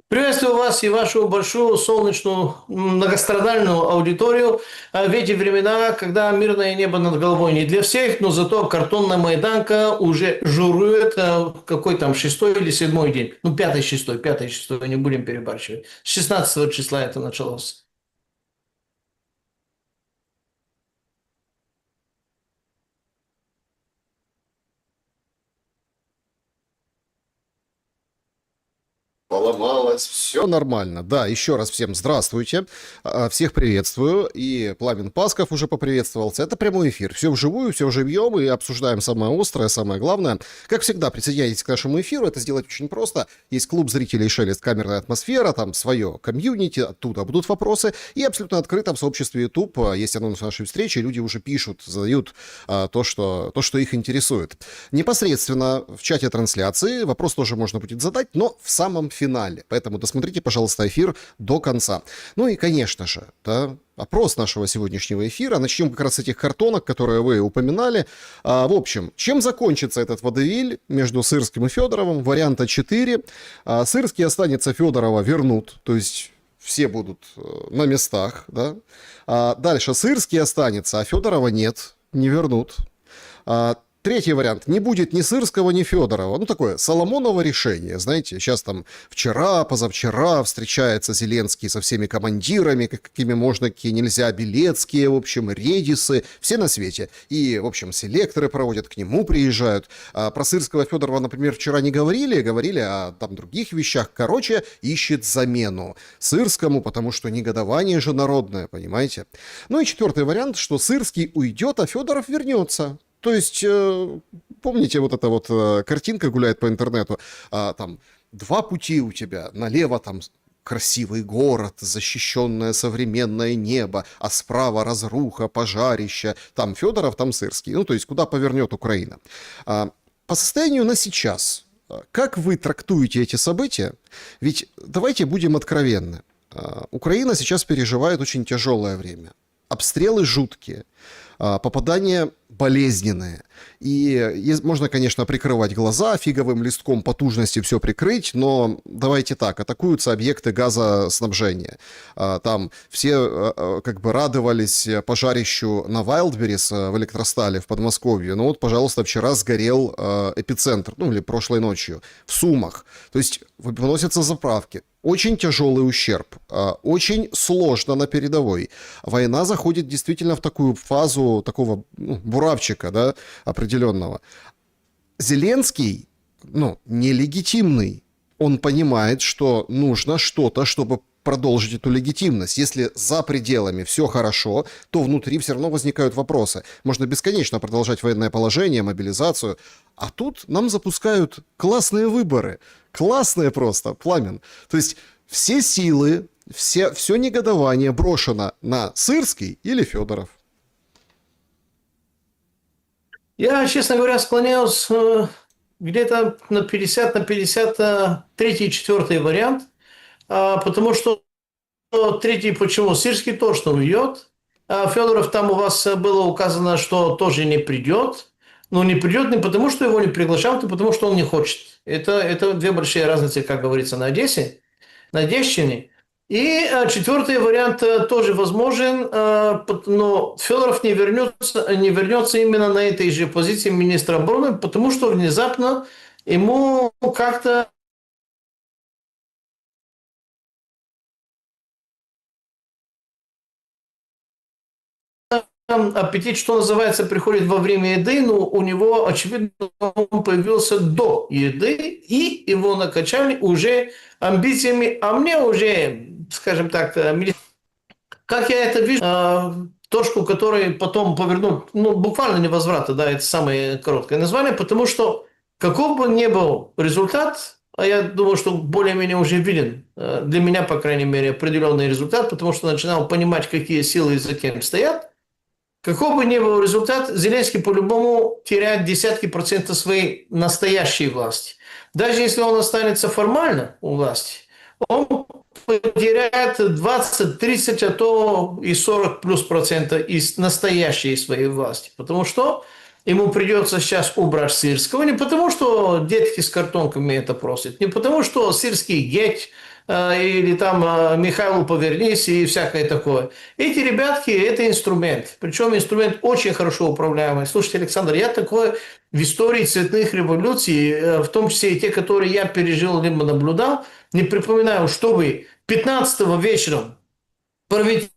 Приветствую вас и вашу большую солнечную многострадальную аудиторию в эти времена, когда мирное небо над головой не для всех, но зато картонная майданка уже жирует какой там шестой или седьмой день. Ну, пятый, шестой, не будем перебарщивать. С 16 числа это началось. Поломалось, все нормально. Да, еще раз всем здравствуйте, всех приветствую, и Пламен Пасков уже поприветствовался. Это прямой эфир, все вживую, все живьем, и обсуждаем самое острое, самое главное. Как всегда, присоединяйтесь к нашему эфиру, это сделать очень просто. Есть клуб зрителей «Шелест. Камерная атмосфера», там свое комьюнити, оттуда будут вопросы, и абсолютно открыто в сообществе YouTube есть анонс нашей встречи, люди уже пишут, задают то, что их интересует. Непосредственно в чате трансляции вопрос тоже можно будет задать, но в самом финале. Поэтому досмотрите, пожалуйста, эфир до конца. Ну и, конечно же, да, опрос нашего сегодняшнего эфира. Начнем как раз с этих картонок, которые вы упоминали. В общем, чем закончится этот водевиль между Сырским и Федоровым? Варианта 4. Сырский останется, Федорова вернут, то есть все будут на местах, да. Дальше Сырский останется, а Федорова нет, не вернут. Третий вариант. Не будет ни Сырского, ни Федорова. Ну, такое Соломоново решение. Знаете, сейчас там вчера, позавчера встречается Зеленский со всеми командирами, какими можно, какие нельзя, Белецкие, в общем, Редисы, все на свете. И, в общем, селекторы проводят, к нему приезжают. Про Сырского, Федорова, например, вчера не говорили, говорили о там других вещах. Короче, ищет замену Сырскому, потому что негодование же народное, понимаете? Ну и четвертый вариант, что Сырский уйдет, а Федоров вернется. То есть, помните, вот эта вот картинка гуляет по интернету, там два пути у тебя, налево там красивый город, защищенное современное небо, а справа разруха, пожарище, там Федоров, там Сырский, ну то есть куда повернет Украина. По состоянию на сейчас, как вы трактуете эти события? Ведь давайте будем откровенны, Украина сейчас переживает очень тяжелое время, обстрелы жуткие, попадания болезненные. И можно, конечно, прикрывать глаза, фиговым листком потужности все прикрыть, но давайте так, атакуются объекты газоснабжения. Там все как бы радовались пожарищу на Вайлдберрис в электростале в Подмосковье. Ну вот, пожалуйста, вчера сгорел эпицентр, ну или прошлой ночью, в Сумах. То есть выносятся заправки. Очень тяжелый ущерб, очень сложно на передовой. Война заходит действительно в такую фазу такого буравчика, да, определенного. Зеленский, нелегитимный. Он понимает, что нужно что-то, чтобы продолжить эту легитимность. Если за пределами все хорошо, то внутри все равно возникают вопросы. Можно бесконечно продолжать военное положение, мобилизацию. А тут нам запускают классные выборы. Классные просто, Пламен. То есть все силы, все негодование брошено на Сырский или Федоров. Я, честно говоря, склоняюсь где-то на 50 на 50 третий и четвертый вариант, потому что третий почему? Сирский точно уйдет. Федоров там у вас было указано, что тоже не придет. Но не придет не потому, что его не приглашают, а потому, что он не хочет. Это две большие разницы, как говорится, на Одессе, на Одещине. И четвертый вариант тоже возможен, но Федоров не вернется именно на этой же позиции министра обороны, потому что внезапно ему как-то аппетит, что называется, приходит во время еды, но у него, очевидно, он появился до еды, и его накачали уже амбициями, а мне уже, скажем так, как я это вижу, точку, которую потом повернут, буквально невозврата, да, это самое короткое название, потому что каков бы ни был результат, а я думаю, что более-менее уже виден, для меня, по крайней мере, определенный результат, потому что начинал понимать, какие силы за кем стоят. Какой бы ни был результат, Зеленский по-любому теряет десятки процентов своей настоящей власти. Даже если он останется формально у власти, он потеряет 20, 30, а то и 40 плюс процентов из настоящей своей власти. Потому что ему придется сейчас убрать Сырского, не потому что детки с картонками это просят, не потому что Сырский геть, или там Михаилу повернись и всякое такое. Эти ребятки – это инструмент. Причем инструмент очень хорошо управляемый. Слушайте, Александр, я такое в истории цветных революций, в том числе и те, которые я пережил либо наблюдал, не припоминаю, чтобы 15-го вечером правительство,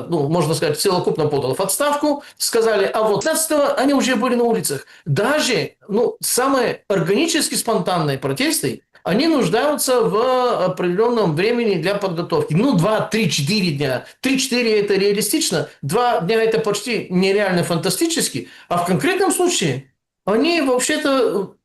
ну, можно сказать, целокупно подало в отставку, сказали, а вот 15-го они уже были на улицах. Даже, ну, самые органически спонтанные протесты, они нуждаются в определенном времени для подготовки. Ну, 2, 3, 4 дня. 3-4 это реалистично, 2 дня это почти нереально фантастически, а в конкретном случае они вообще-то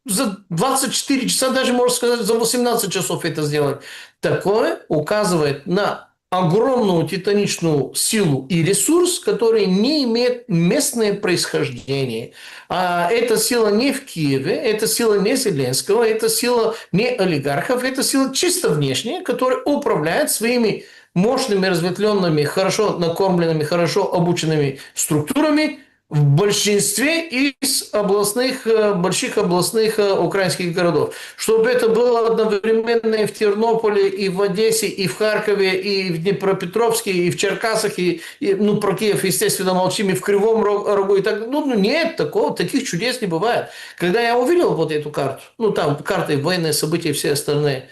за 24 часа, даже можно сказать, за 18 часов это сделать. Такое указывает на огромную титаничную силу и ресурс, который не имеет местное происхождение. А эта сила не в Киеве, это сила не Зеленского, это сила не олигархов, это сила чисто внешняя, которая управляет своими мощными, разветвленными, хорошо накормленными, хорошо обученными структурами в большинстве из областных, больших областных украинских городов. Чтобы это было одновременно и в Тернополе, и в Одессе, и в Харькове, и в Днепропетровске, и в Черкасах, ну, про Киев, естественно, молчим, и в Кривом Рогу, и так. Ну, нет, таких чудес не бывает. Когда я увидел вот эту карту, ну, там карты, военные события и все остальные,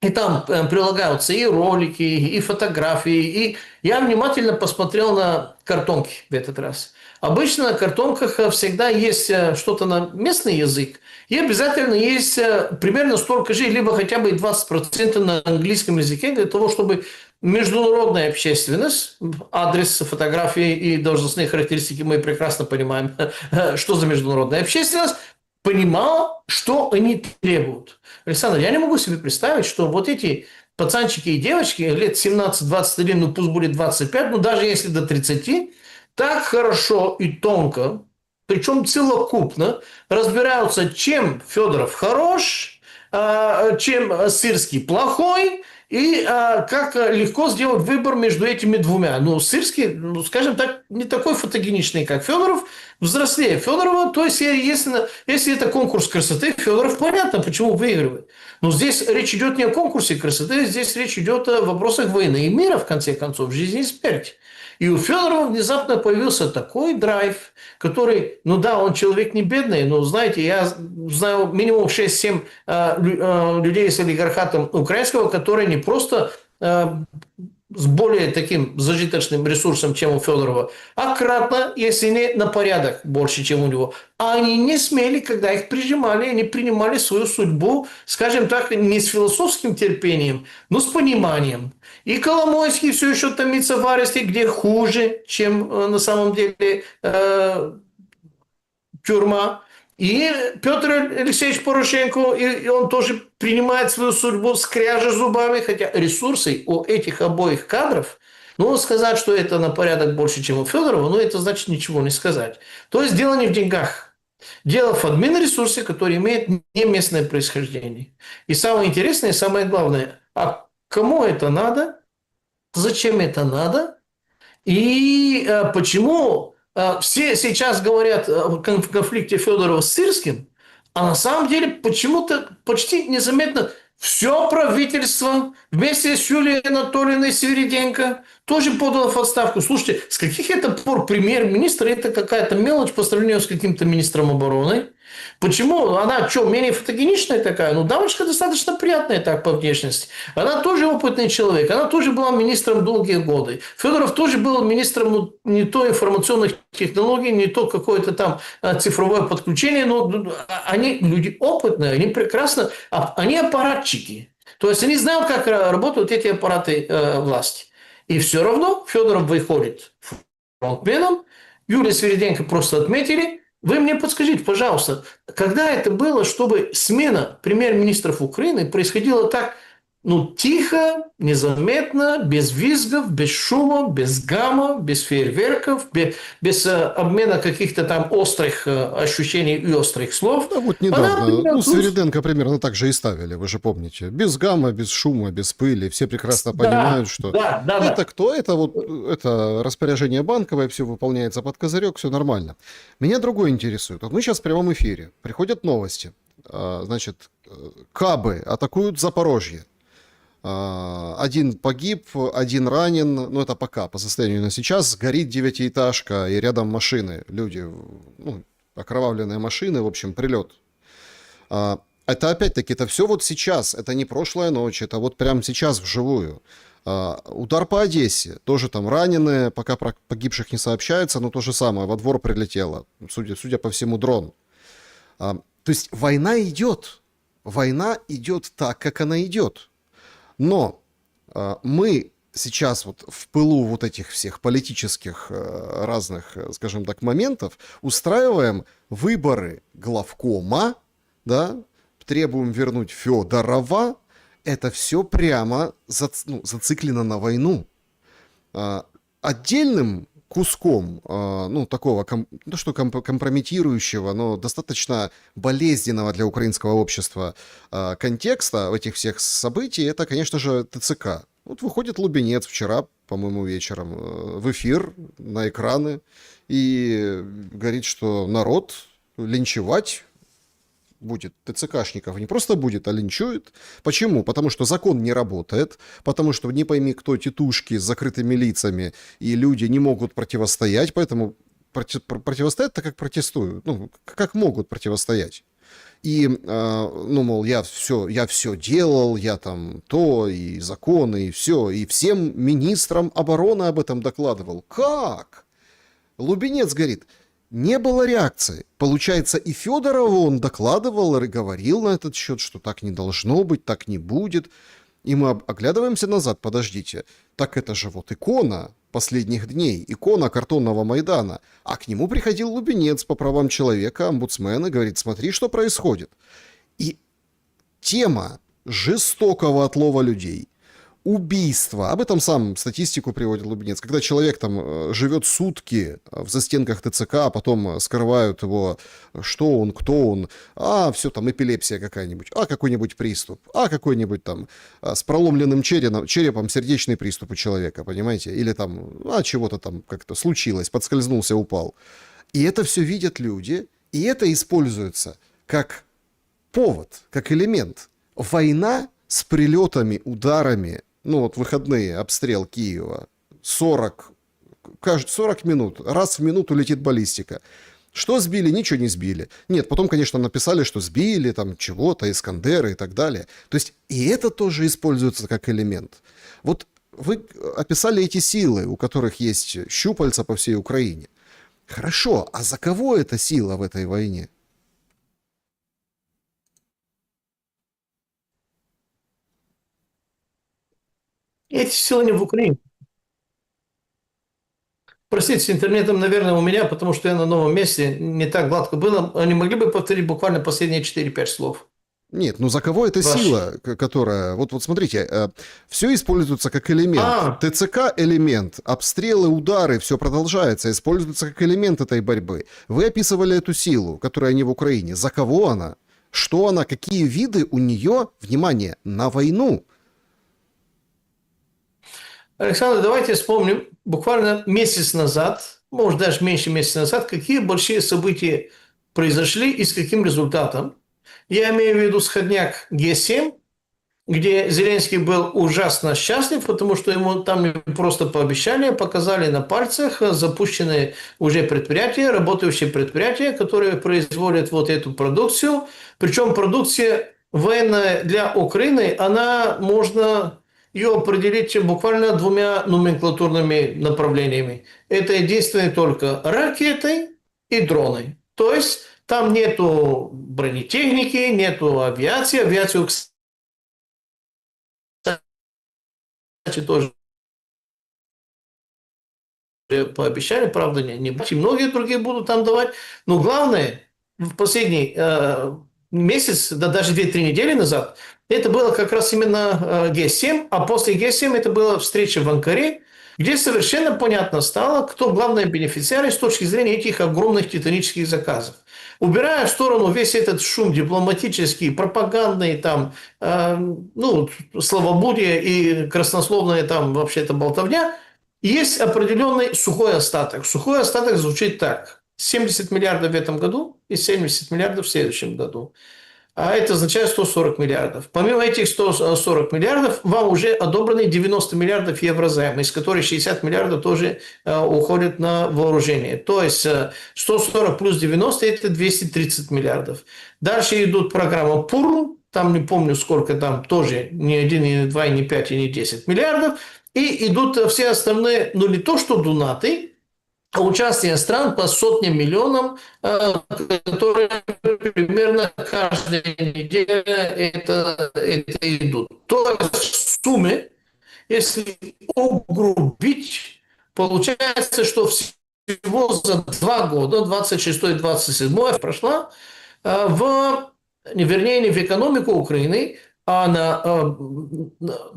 и там прилагаются и ролики, и фотографии. И я внимательно посмотрел на картонки в этот раз. Обычно на картонках всегда есть что-то на местный язык, и обязательно есть примерно столько же, либо хотя бы 20% на английском языке, для того, чтобы международная общественность, адрес фотографии и должностные характеристики мы прекрасно понимаем, что за международная общественность, понимала, что они требуют. Александр, я не могу себе представить, что вот эти пацанчики и девочки лет 17-21, ну пусть будет 25, ну даже если до 30, так хорошо и тонко, причем целокупно, разбираются, чем Федоров хорош, чем Сырский плохой, и как легко сделать выбор между этими двумя. Ну, Сырский, ну, скажем так, не такой фотогеничный, как Федоров, взрослее Федорова. То есть, если это конкурс красоты, Федоров понятно, почему выигрывает. Но здесь речь идет не о конкурсе красоты, здесь речь идет о вопросах войны и мира, в конце концов, жизни и смерти. И у Федорова внезапно появился такой драйв, который, ну да, он человек не бедный, но, знаете, я знаю минимум 6-7 людей с олигархатом украинского, которые не просто с более таким зажиточным ресурсом, чем у Федорова, а кратно, если не на порядок больше, чем у него. А они не смели, когда их прижимали, они принимали свою судьбу, скажем так, не с философским терпением, но с пониманием. И Коломойский все еще томится в аресте, где хуже, чем на самом деле тюрьма. И Петр Алексеевич Порошенко, и он тоже принимает свою судьбу, скряжа зубами, хотя ресурсы у этих обоих кадров, ну, сказать, что это на порядок больше, чем у Федорова, ну, это значит ничего не сказать. То есть дело не в деньгах. Дело в админ-ресурсе, который имеет не местное происхождение. И самое интересное, и самое главное, а кому это надо, зачем это надо, и почему все сейчас говорят о конфликте Федорова с Сырским, а на самом деле почему-то почти незаметно все правительство вместе с Юлией Анатольевной Свириденко тоже подало в отставку. Слушайте, с каких это пор премьер-министр это какая-то мелочь по сравнению с каким-то министром обороны? Почему? Она что, менее фотогеничная такая? Ну, дамочка достаточно приятная так по внешности. Она тоже опытный человек. Она тоже была министром долгие годы. Федоров тоже был министром, ну, не то информационных технологий, не то какое-то там цифровое подключение. Но они люди опытные, они прекрасно... Они аппаратчики. То есть, они знают, как работают эти аппараты власти. И все равно Федоров выходит фронтменом. Юлия Свириденко просто отметили. Вы мне подскажите, пожалуйста, когда это было, чтобы смена премьер-министров Украины происходила так Ну, тихо, незаметно, без визгов, без шума, без гамма, без фейерверков, без обмена каких-то там острых ощущений и острых слов. Да вот Она недавно, приняла ну, курс. Свириденко примерно так же и ставили, вы же помните. Без гамма, без шума, без пыли. Все прекрасно понимают, Да, что да, да, это да. кто? Это вот это распоряжение банковое, все выполняется под козырек, все нормально. Меня другое интересует. Вот мы сейчас в прямом эфире, приходят новости. Значит, Кабы атакуют Запорожье. Один погиб, один ранен, ну это пока, по состоянию на сейчас, горит девятиэтажка и рядом машины, люди, ну, окровавленные машины, в общем, прилет. Это опять-таки, это все вот сейчас, это не прошлая ночь, это вот прямо сейчас вживую. Удар по Одессе, тоже там раненые, пока про погибших не сообщается, но то же самое, во двор прилетело, судя по всему, дрон. То есть война идет так, как она идет. Но мы сейчас вот в пылу вот этих всех политических разных, скажем так, моментов устраиваем выборы главкома, да, требуем вернуть Федорова. Это все прямо зациклено на войну. Отдельным куском, ну, такого, ну, что компрометирующего, но достаточно болезненного для украинского общества контекста этих всех событий, это, конечно же, ТЦК. Вот выходит Лубенец вчера, по-моему, вечером в эфир, на экраны, и говорит, что народ линчевать будет ТЦКшников, не просто будет, а линчует. Почему? Потому что закон не работает, потому что не пойми кто тетушки с закрытыми лицами, и люди не могут противостоять, поэтому противостоят так, как протестуют, ну, как могут противостоять. И, ну, мол, я все делал, я там то, и законы, и все, и всем министрам обороны об этом докладывал. Как? Лубенец говорит, не было реакции. Получается, и Федорову он докладывал и говорил на этот счет, что так не должно быть, так не будет. И мы оглядываемся назад, подождите, так это же вот икона последних дней, икона картонного Майдана. А к нему приходил Лубенец по правам человека, омбудсмен, и говорит, смотри, что происходит. И тема жестокого отлова людей, убийства, об этом сам статистику приводит Лубенец, когда человек там живет сутки в застенках ТЦК, а потом скрывают его, что он, кто он, все там эпилепсия какая-нибудь, какой-нибудь приступ, какой-нибудь там с проломленным черепом сердечный приступ у человека, понимаете, или там, чего-то там как-то случилось, подскользнулся, упал. И это все видят люди, и это используется как повод, как элемент. Война с прилетами, ударами, ну вот выходные, обстрел Киева, 40 минут, раз в минуту летит баллистика. Что сбили? Ничего не сбили. Нет, потом, конечно, написали, что сбили там чего-то, Искандеры и так далее. То есть и это тоже используется как элемент. Вот вы описали эти силы, у которых есть щупальца по всей Украине. Хорошо, а за кого эта сила в этой войне? Эти силы не в Украине. Простите, с интернетом, наверное, у меня, потому что я на новом месте, не так гладко было. Они могли бы повторить буквально последние 4-5 слов? Нет, ну за кого эта Ваш. сила, которая... Вот смотрите, все используется как элемент. А, ТЦК элемент, обстрелы, удары, все продолжается, используется как элемент этой борьбы. Вы описывали эту силу, которая не в Украине. За кого она? Что она? Какие виды у нее, внимание, на войну? Александр, давайте вспомним, буквально месяц назад, может даже меньше месяца назад, какие большие события произошли и с каким результатом. Я имею в виду сходняк Г7, где Зеленский был ужасно счастлив, потому что ему там не просто пообещали, показали на пальцах запущенные уже предприятия, работающие предприятия, которые производят вот эту продукцию. Причем продукция военная для Украины, она можно ее определить буквально двумя номенклатурными направлениями. Это единственное только ракеты и дроны. То есть там нету бронетехники, нету авиации. Авиацию, кстати, тоже пообещали, правда, не и многие другие будут там давать. Но главное, в последний месяц, да даже 2-3 недели назад, это было как раз именно Г7, а после Г7 это была встреча в Анкаре, где совершенно понятно стало, кто главные бенефициары с точки зрения этих огромных титанических заказов. Убирая в сторону весь этот шум дипломатический, пропагандный, там, словоблудие и краснословная там вообще-то болтовня, есть определенный сухой остаток. Сухой остаток звучит так. 70 миллиардов в этом году и 70 миллиардов в следующем году. А это означает 140 миллиардов. Помимо этих 140 миллиардов, вам уже одобраны 90 миллиардов еврозайма, из которых 60 миллиардов тоже уходят на вооружение. То есть 140 плюс 90 – это 230 миллиардов. Дальше идут программа ПУР, там не помню сколько там, тоже не 1, не 2, не 5, и не 10 миллиардов. И идут все остальные, ну не то что донаты, а участие стран по сотням миллионам, которые примерно каждая неделя это идут. То есть в сумме, если угрубить, получается, что всего за 2 года, 26-27 прошла, не в экономику Украины, а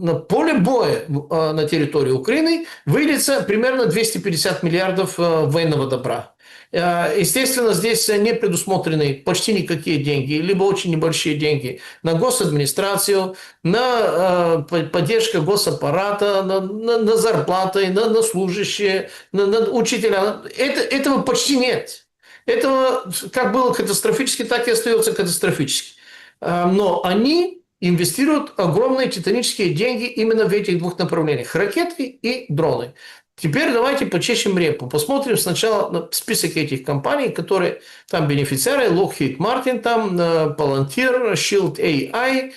на поле боя на территории Украины выльется примерно 250 миллиардов военного добра. Естественно, здесь не предусмотрены почти никакие деньги, либо очень небольшие деньги на госадминистрацию, на поддержку госаппарата, на зарплаты, на служащие, на учителя. Этого почти нет. Этого как было катастрофически, так и остается катастрофически. Но они инвестируют огромные титанические деньги именно в этих двух направлениях – ракеты и дроны. Теперь давайте почешем репу. Посмотрим сначала на список этих компаний, которые там бенефициары: Lockheed Martin, там Palantir, Shield AI,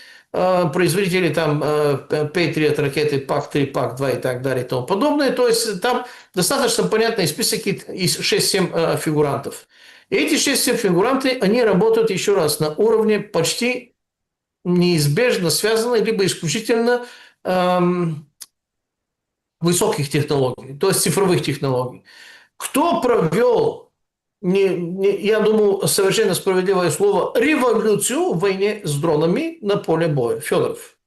производители там Patriot ракеты ПАК-3, ПАК-2 и так далее и тому подобное. То есть там достаточно понятный список из 6-7 фигурантов. И эти 6-7 фигуранты, они работают еще раз на уровне почти неизбежно связаны либо исключительно высоких технологий, то есть цифровых технологий. Кто провел, я думаю, совершенно справедливое слово, революцию в войне с дронами на поле боя? Федоров.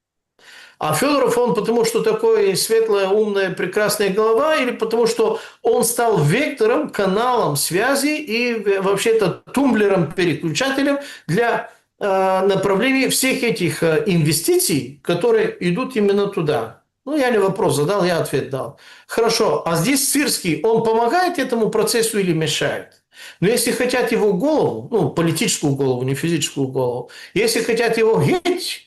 А Федоров он потому, что такой светлая, умная, прекрасная голова, или потому, что он стал вектором, каналом связи и вообще-то тумблером, переключателем для направлении всех этих инвестиций, которые идут именно туда. Ну, я не вопрос задал, я ответ дал. Хорошо, а здесь Сырский, он помогает этому процессу или мешает? Но если хотят его голову, ну, политическую голову, не физическую голову, если хотят его геть,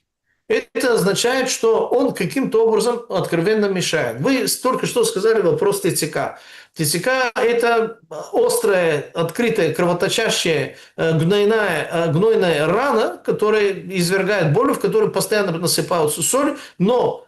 это означает, что он каким-то образом откровенно мешает. Вы только что сказали вопрос ТЦК. ТЦК – это острая, открытая, кровоточащая, гнойная рана, которая извергает боль, в которую постоянно насыпаются соль. Но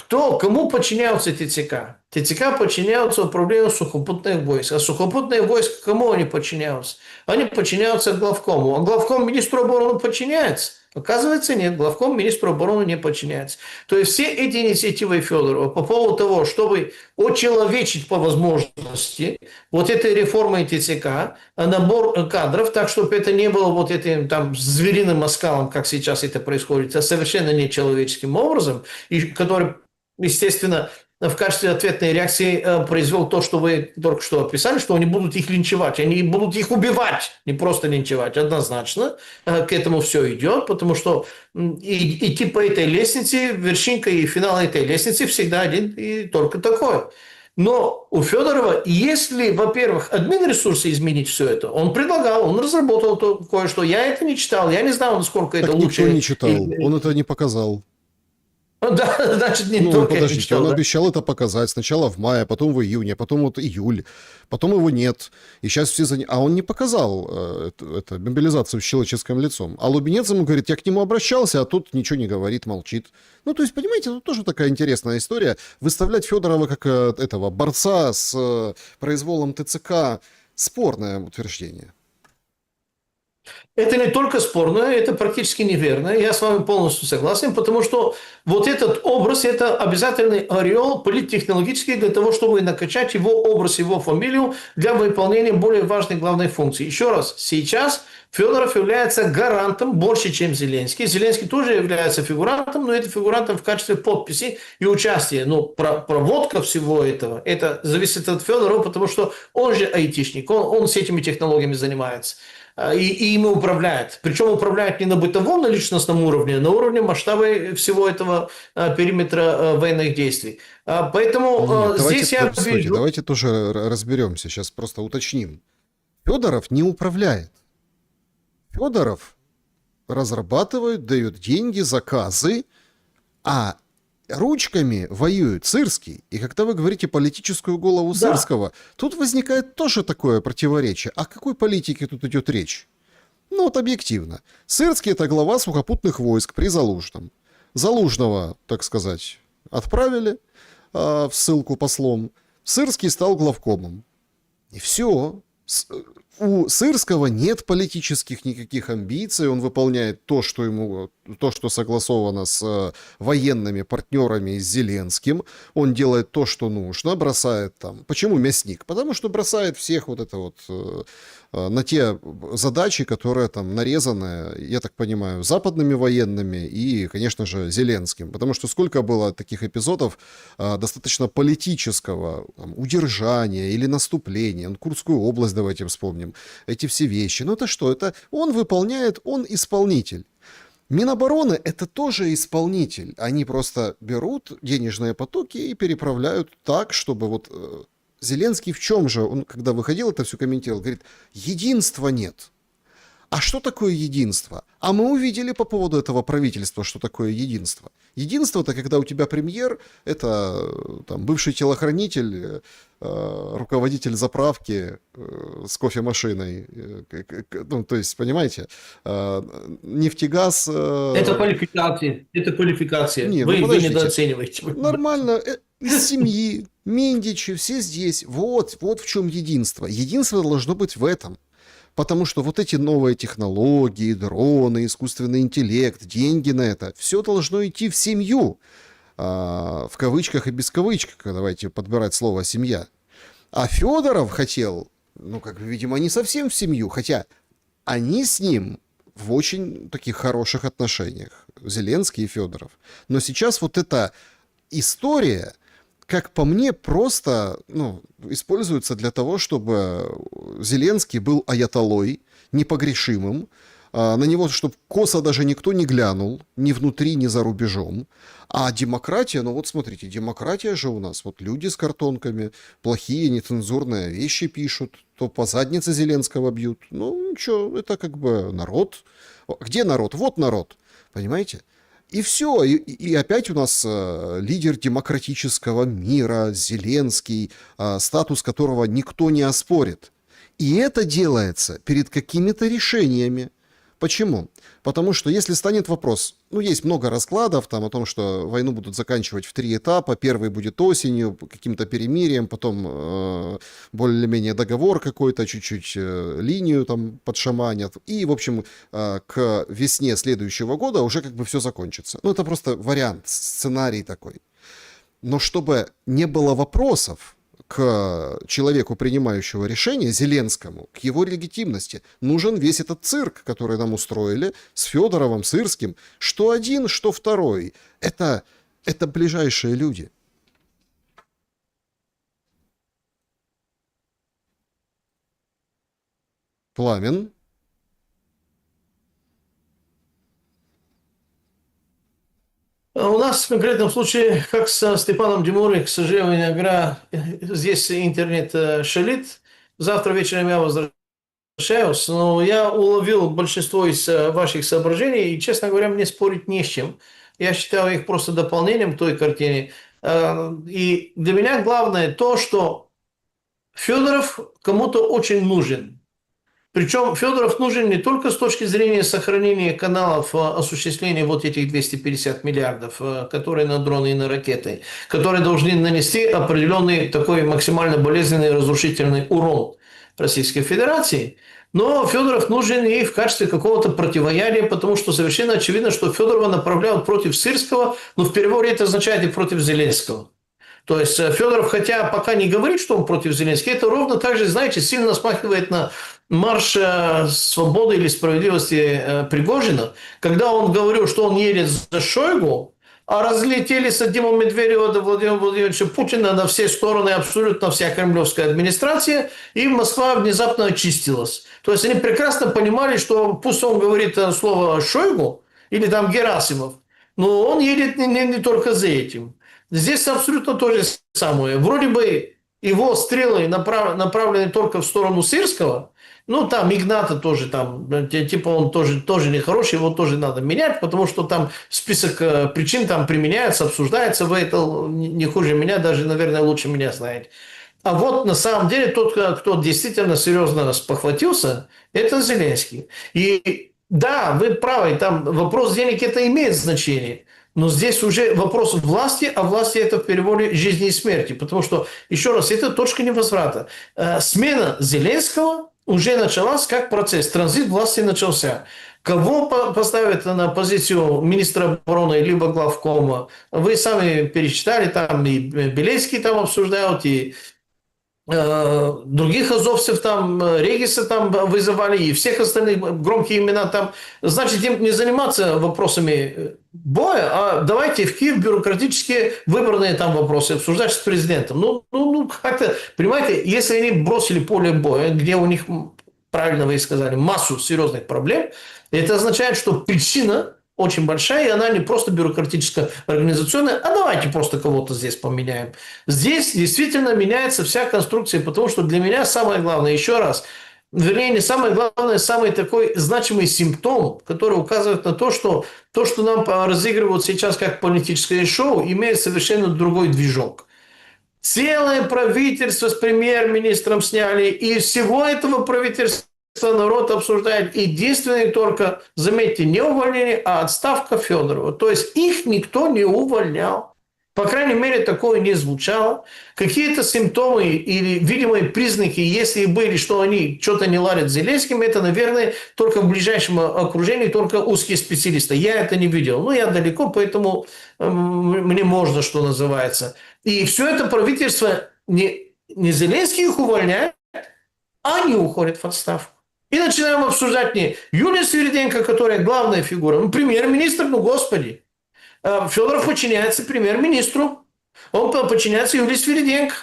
кому подчиняются ТЦК? ТЦК подчиняются управлению сухопутных войск. А сухопутные войска кому они подчиняются? Они подчиняются главкому. А главком министру обороны подчиняется? Оказывается, нет, главком министру обороны не подчиняется. То есть все эти инициативы Федорова по поводу того, чтобы очеловечить по возможности вот этой реформой ТЦК, набор кадров, так, чтобы это не было вот этим там звериным оскалом, как сейчас это происходит, а совершенно нечеловеческим образом, и который, естественно, в качестве ответной реакции произвел то, что вы только что описали, что они будут их линчевать, они будут их убивать, не просто линчевать, однозначно. К этому все идет, потому что идти по этой лестнице, вершинка и финал этой лестницы всегда один и только такой. Но у Федорова, если, во-первых, админ-ресурсы изменить все это, он предлагал, он разработал кое-что. Я это не читал, я не знал, насколько это лучше. Никто не читал, он это не показал. Да, значит, не только подождите, читал, он да? обещал это показать сначала в мае, потом в июне, потом вот июль, потом его нет. И сейчас все А он не показал мобилизацию с человеческим лицом. А Лубенец ему говорит, я к нему обращался, а тут ничего не говорит, молчит. Ну, то есть, понимаете, тут тоже такая интересная история. Выставлять Федорова как этого борца с произволом ТЦК — спорное утверждение. Это не только спорно, это практически неверно. Я с вами полностью согласен, потому что вот этот образ – это обязательный ореол политтехнологический для того, чтобы накачать его образ, его фамилию для выполнения более важной главной функции. Еще раз, сейчас Федоров является гарантом больше, чем Зеленский. Зеленский тоже является фигурантом, но это фигурантом в качестве подписи и участия. Но проводка всего этого, это зависит от Федорова, потому что он же айтишник, он с этими технологиями занимается. И ими управляет. Причем управляет не на бытовом, на личностном уровне, а на уровне масштаба всего этого периметра военных действий. Поэтому Нет, здесь я вижу... Давайте тоже разберемся, сейчас просто уточним. Федоров не управляет. Федоров разрабатывает, дает деньги, заказы, а ручками воюет Сырский. И когда вы говорите политическую голову Сырского, тут возникает тоже такое противоречие. О какой политике тут идет речь? Ну вот объективно. Сырский — это глава сухопутных войск при Залужном. Залужного, так сказать, отправили в ссылку послом. Сырский стал главкомом. И все. У Сырского нет политических никаких амбиций, он выполняет то, что согласовано с военными партнерами и с Зеленским, он делает то, что нужно, бросает там... Почему мясник? Потому что бросает всех вот это вот на те задачи, которые там нарезаны, я так понимаю, западными военными и, конечно же, Зеленским. Потому что сколько было таких эпизодов достаточно политического там, удержания или наступления. Курскую область, давайте вспомним. Эти все вещи. Ну это что? Это он выполняет, он исполнитель. Минобороны — это тоже исполнитель. Они просто берут денежные потоки и переправляют так, чтобы вот... Зеленский в чем же? Он, когда выходил, это все комментировал, говорит, единства нет. А что такое единство? А мы увидели по поводу этого правительства, что такое единство. Единство — это когда у тебя премьер, это там, бывший телохранитель, руководитель заправки с кофемашиной. Ну, то есть, понимаете, нефтегаз... Это квалификация. Это квалификация. Не, вы подождите. недооцениваете. Нормально. Из семьи, Миндичи, все здесь. Вот в чем единство. Единство должно быть в этом. Потому что вот эти новые технологии, дроны, искусственный интеллект, деньги на это, все должно идти в семью. В кавычках и без кавычек, давайте подбирать слово «семья». А Федоров хотел, ну, как бы, видимо, не совсем в семью, хотя они с ним в очень таких хороших отношениях, Зеленский и Федоров. Но сейчас вот эта история, как по мне, просто используется для того, чтобы Зеленский был аятолой, непогрешимым, на него, чтобы косо даже никто не глянул, ни внутри, ни за рубежом. А демократия, ну вот смотрите, демократия же у нас, вот люди с картонками, плохие, нецензурные вещи пишут, то по заднице Зеленского бьют. Ну, что, это как бы народ. Где народ? Вот народ, понимаете? И все, и опять у нас лидер демократического мира, Зеленский, статус которого никто не оспорит. И это делается перед какими-то решениями. Почему? Потому что если станет вопрос, есть много раскладов там о том, что войну будут заканчивать в 3 этапа, первый будет осенью, каким-то перемирием, потом более-менее договор какой-то, чуть-чуть линию там подшаманят, и, в общем, к весне следующего года уже как бы все закончится. Это просто вариант, сценарий такой. Но чтобы не было вопросов к человеку, принимающего решение, Зеленскому, к его легитимности, нужен весь этот цирк, который нам устроили с Федоровым, Сырским. Что один, что второй. Это ближайшие люди. Пламен. У нас в конкретном случае, как со Степаном Демурой, к сожалению, здесь интернет шалит. Завтра вечером я возвращаюсь, но я уловил большинство из ваших соображений, и, честно говоря, мне спорить не с чем. Я считаю их просто дополнением к той картине. И для меня главное то, что Федоров кому-то очень нужен. Причем Федоров нужен не только с точки зрения сохранения каналов осуществления вот этих 250 миллиардов, которые на дроны и на ракеты, которые должны нанести определенный такой максимально болезненный разрушительный урон. Российской Федерации. Но Федоров нужен и в качестве какого-то противоядия, потому что совершенно очевидно, что Федорова направляют против Сырского, но в переговоре это означает и против Зеленского. То есть Федоров, хотя пока не говорит, что он против Зеленского, это ровно так же, знаете, сильно смахивает на марш свободы или справедливости Пригожина, когда он говорил, что он едет за Шойгу, а разлетелись от Димы Медведева до Владимира Владимировича Путина на все стороны абсолютно вся кремлевская администрация, и Москва внезапно очистилась. То есть они прекрасно понимали, что пусть он говорит слово Шойгу или там Герасимов, но он едет не только за этим. Здесь абсолютно то же самое. Вроде бы его стрелы направлены только в сторону Сырского, ну, там Игната тоже, там, типа он тоже нехороший, его тоже надо менять, потому что там список причин там применяется, обсуждается, вы это не хуже меня, даже, наверное, лучше меня знаете. А вот на самом деле тот, кто действительно серьезно спохватился, это Зеленский. И да, вы правы, там вопрос денег это имеет значение. Но здесь уже вопрос власти, а власти это в переводе жизни и смерти. Потому что, еще раз, это точка невозврата. Смена Зеленского уже началась как процесс. Транзит власти начался. Кого поставят на позицию министра обороны либо главкома, вы сами перечитали, там и Белецкий там обсуждают, и других азовцев там, Региса там вызывали, и всех остальных громкие имена там. Значит, им не заниматься вопросами боя, а давайте в Киев бюрократические выборные там вопросы обсуждать с президентом. Ну, как-то, понимаете, если они бросили поле боя, где у них, правильно вы сказали, массу серьезных проблем, это означает, что причина очень большая, и она не просто бюрократическая, организационная, а давайте просто кого-то здесь поменяем. Здесь действительно меняется вся конструкция, потому что для меня самое главное, еще раз, вернее, не самое главное, самый такой значимый симптом, который указывает на то, что нам разыгрывают сейчас как политическое шоу, имеет совершенно другой движок. Целое правительство с премьер-министром сняли, и всего этого правительства народ обсуждает единственное только, заметьте, не увольнение, а отставка Федорова. То есть их никто не увольнял. По крайней мере, такое не звучало. Какие-то симптомы или видимые признаки, если были, что они что-то не ладят с Зеленским, это, наверное, только в ближайшем окружении, только узкие специалисты. Я это не видел. Ну, я далеко, поэтому мне можно, что называется. И все это правительство не Зеленский их увольняет, а они уходят в отставку. И начинаем обсуждать не Юлия Свириденко, которая главная фигура, премьер-министр, господи. Федоров подчиняется премьер-министру, он подчиняется Юлии Свириденко.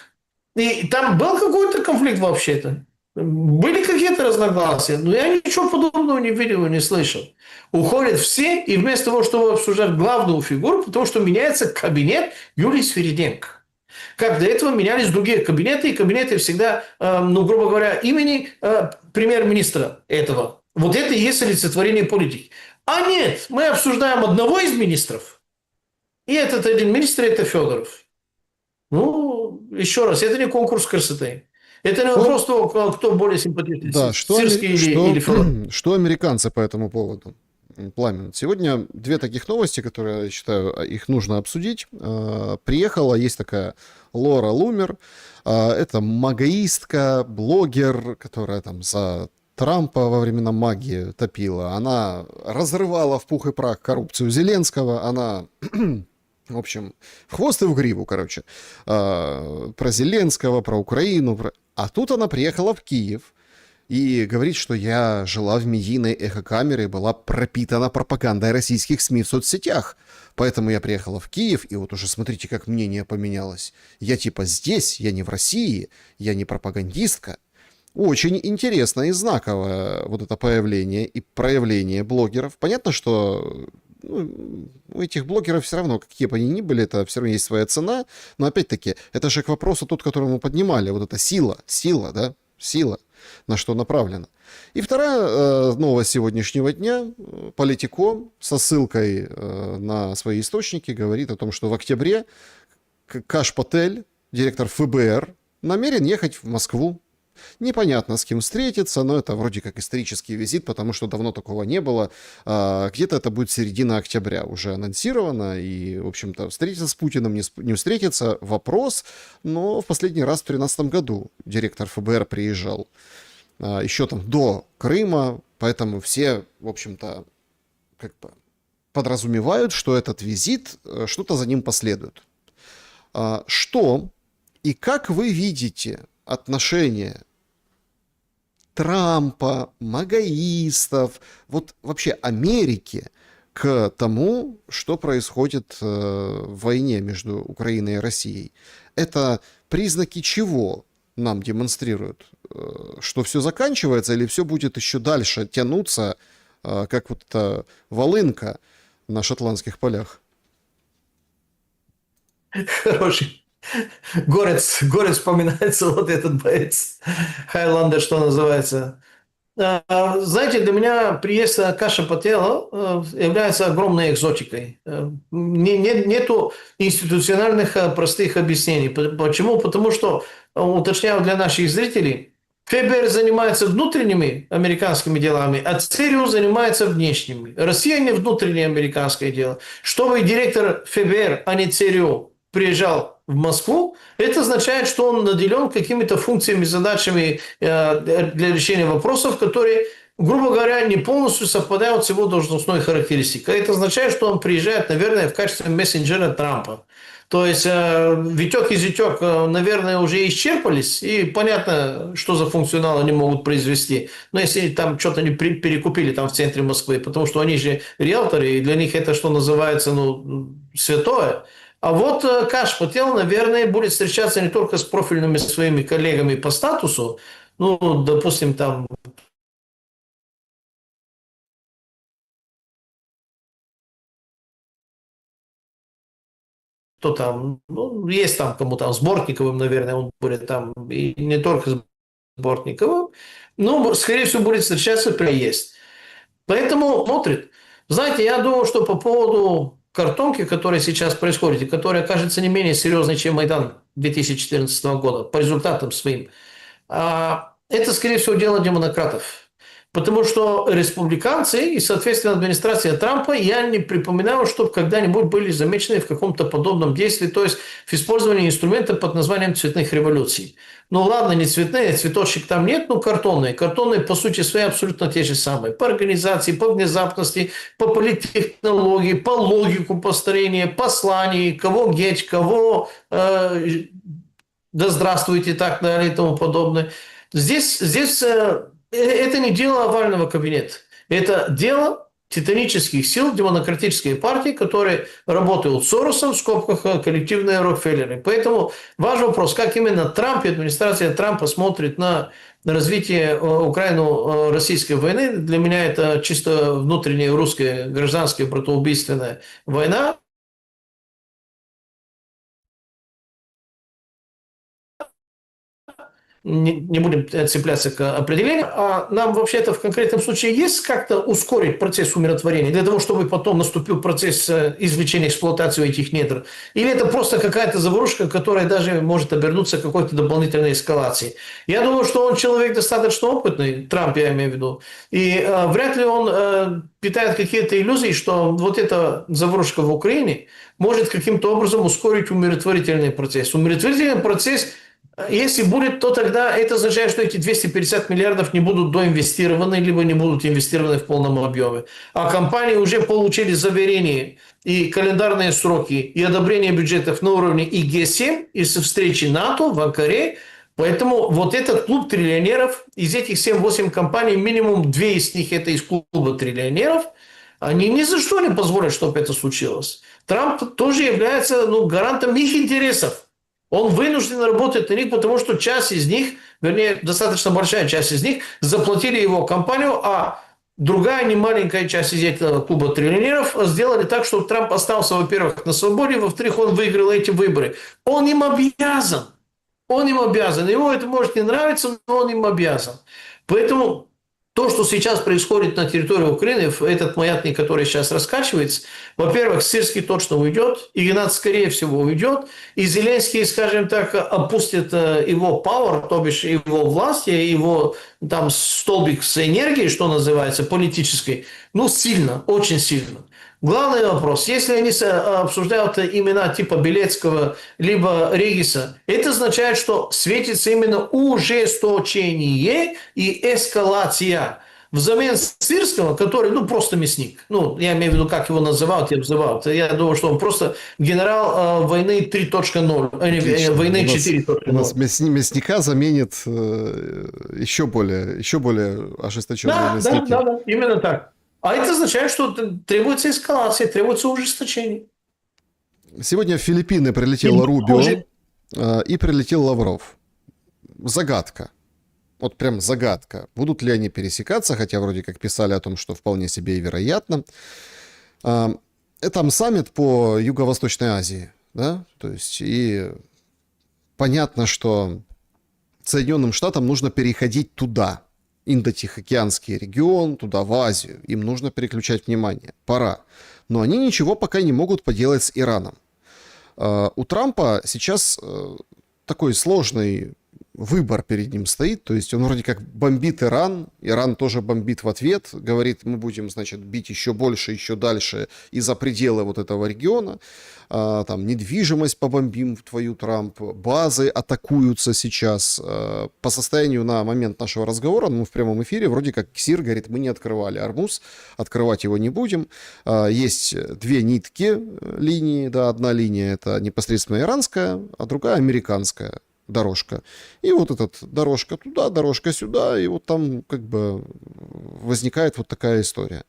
И там был какой-то конфликт вообще-то. Были какие-то разногласия, но я ничего подобного не видел и не слышал. Уходят все, и вместо того, чтобы обсуждать главную фигуру, потому что меняется кабинет Юлии Свириденко. Как до этого менялись другие кабинеты, и кабинеты всегда, грубо говоря, имени премьер-министра этого. Вот это и есть олицетворение политики. А нет, мы обсуждаем одного из министров, и этот один министр – это Федоров. Ну, еще раз, это не конкурс красоты. Это не вопрос того, кто более симпатичный, да, Сырский или Федоров. Что американцы по этому поводу? Пламен. Сегодня две таких новости, которые, я считаю, их нужно обсудить. Приехала, есть такая Лора Лумер. Это магаистка, блогер, которая там за Трампа во времена магии топила. Она разрывала в пух и прах коррупцию Зеленского. Она, в общем, в хвост и в гриву, короче. Про Зеленского, про Украину. А тут она приехала в Киев и говорит, что я жила в медийной эхокамере и была пропитана пропагандой российских СМИ в соцсетях. Поэтому я приехала в Киев, и вот уже смотрите, как мнение поменялось. Я типа здесь, я не в России, я не пропагандистка. Очень интересно и знаковое вот это появление и проявление блогеров. Понятно, что у этих блогеров все равно, какие бы они ни были, это все равно есть своя цена. Но опять-таки, это же к вопросу тот, который мы поднимали. Вот эта сила, да, сила. На что направлено. И вторая новость сегодняшнего дня. Политико со ссылкой на свои источники говорит о том, что в октябре Каш Патель, директор ФБР, намерен ехать в Москву. Непонятно, с кем встретиться, но это вроде как исторический визит, потому что давно такого не было. Где-то это будет середина октября уже анонсировано, и, в общем-то, встретиться с Путиным, не встретиться, вопрос, но в последний раз в 2013 году директор ФБР приезжал еще там до Крыма, поэтому все, в общем-то, как бы подразумевают, что этот визит, что-то за ним последует. Что и как вы видите отношение Трампа, магаистов, вот вообще Америки к тому, что происходит в войне между Украиной и Россией? Это признаки чего нам демонстрируют? Что все заканчивается или все будет еще дальше тянуться, как вот эта волынка на шотландских полях? Хороший. Горец вспоминается, вот этот боец. Хайландер, что называется. Знаете, для меня приезд Каша Пателла является огромной экзотикой. Нету институциональных простых объяснений. Почему? Потому что, уточняю для наших зрителей, ФБР занимается внутренними американскими делами, а ЦРУ занимается внешними. Россия не внутреннее американское дело. Чтобы директор ФБР, а не ЦРУ, приезжал в Москву, это означает, что он наделен какими-то функциями, задачами для решения вопросов, которые, грубо говоря, не полностью совпадают с его должностной характеристикой. Это означает, что он приезжает, наверное, в качестве мессенджера Трампа. То есть Витек и Зятек, наверное, уже исчерпались, и понятно, что за функционал они могут произвести. Но если там что-то не перекупили там в центре Москвы, потому что они же риэлторы, и для них это, что называется, святое. А вот Каш Пател, наверное, будет встречаться не только с профильными своими коллегами по статусу, допустим, там кто там, есть там кому там, с Бортниковым, наверное, он будет там, и не только с Бортниковым, но, скорее всего, будет встречаться приезд. Поэтому смотрит. Знаете, я думаю, что по поводу картонки, которая сейчас происходит, и которая кажется не менее серьезной, чем Майдан 2014 года, по результатам своим, это, скорее всего, дело демократов. Потому что республиканцы и, соответственно, администрация Трампа, я не припоминаю, чтобы когда-нибудь были замечены в каком-то подобном действии, то есть в использовании инструмента под названием цветных революций. Ну ладно, не цветные, цветочек там нет, но картонные. Картонные, по сути своей, абсолютно те же самые. По организации, по внезапности, по политтехнологии, по логику построения, посланий, кого геть, кого да здравствуйте, так далее и тому подобное. Здесь это не дело овального кабинета. Это дело титанических сил демократической партии, которые работают с Соросом, в скобках коллективные Рокфеллеры. Поэтому важный вопрос, как именно Трамп и администрация Трампа смотрит на развитие Украино-российской войны. Для меня это чисто внутренняя русская гражданская братоубийственная война. Не будем цепляться к определению, а нам вообще-то в конкретном случае есть как-то ускорить процесс умиротворения для того, чтобы потом наступил процесс извлечения эксплуатации этих недр? Или это просто какая-то заварушка, которая даже может обернуться какой-то дополнительной эскалацией? Я думаю, что он человек достаточно опытный, Трамп, я имею в виду, и вряд ли он питает какие-то иллюзии, что вот эта заварушка в Украине может каким-то образом ускорить умиротворительный процесс. Умиротворительный процесс, если будет, то тогда это означает, что эти 250 миллиардов не будут доинвестированы, либо не будут инвестированы в полном объеме. А компании уже получили заверения и календарные сроки, и одобрение бюджетов на уровне и Г7, и со встречи НАТО в Анкаре. Поэтому вот этот клуб триллионеров, из этих 7-8 компаний, минимум 2 из них это из клуба триллионеров, они ни за что не позволят, чтобы это случилось. Трамп тоже является гарантом их интересов. Он вынужден работать на них, потому что часть из них, вернее, достаточно большая часть из них, заплатили его компанию, а другая немаленькая часть из этого клуба триллионеров сделали так, чтобы Трамп остался, во-первых, на свободе, во-вторых, он выиграл эти выборы. Он им обязан. Он им обязан. Ему это может не нравиться, но он им обязан. Поэтому то, что сейчас происходит на территории Украины, этот маятник, который сейчас раскачивается, во-первых, Сирский точно уйдет, Игнат, скорее всего, уйдет, и Зеленский, скажем так, опустит его power, то бишь его власть, его там столбик с энергией, что называется, политической, ну, сильно, очень сильно. Главный вопрос, если они обсуждают имена типа Белецкого либо Региса, это означает, что светится именно ужесточение и эскалация. Взамен Сырского, который, ну, просто мясник. Ну, я имею в виду, как его называют и обзывают. Я думаю, что он просто генерал войны 3.0, а не Отлично. войны У нас 4.0. мясника заменит еще более ожесточенные Да, да, мясники. да, да, именно так. А это означает, что требуется эскалация, требуется ужесточение. Сегодня в Филиппины прилетел И Рубио уже- и прилетел Лавров. Загадка. Вот прям загадка. Будут ли они пересекаться, хотя вроде как писали о том, что вполне себе и вероятно. Там саммит по Юго-Восточной Азии, да? То есть и понятно, что Соединенным Штатам нужно переходить туда, Индо-Тихоокеанский регион, туда в Азию. Им нужно переключать внимание. Пора. Но они ничего пока не могут поделать с Ираном. У Трампа сейчас такой сложный выбор перед ним стоит, то есть он вроде как бомбит Иран, Иран тоже бомбит в ответ, говорит, мы будем, значит, бить еще больше, еще дальше и за пределы вот этого региона, там недвижимость побомбим твою, Трамп, базы атакуются сейчас. По состоянию на момент нашего разговора, ну, в прямом эфире, вроде как КСИР говорит, мы не открывали Ормуз, открывать его не будем. Есть две нитки линии, да, одна линия это непосредственно иранская, а другая американская дорожка. И вот эта дорожка туда, дорожка сюда, и вот там как бы возникает вот такая история.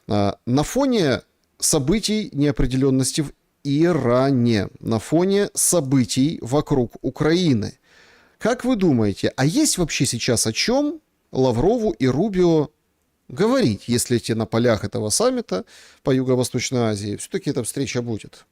На фоне событий неопределенности в Иране, на фоне событий вокруг Украины. Как вы думаете, а есть вообще сейчас о чем Лаврову и Рубио говорить, если эти на полях этого саммита по Юго-Восточной Азии все-таки эта встреча будет?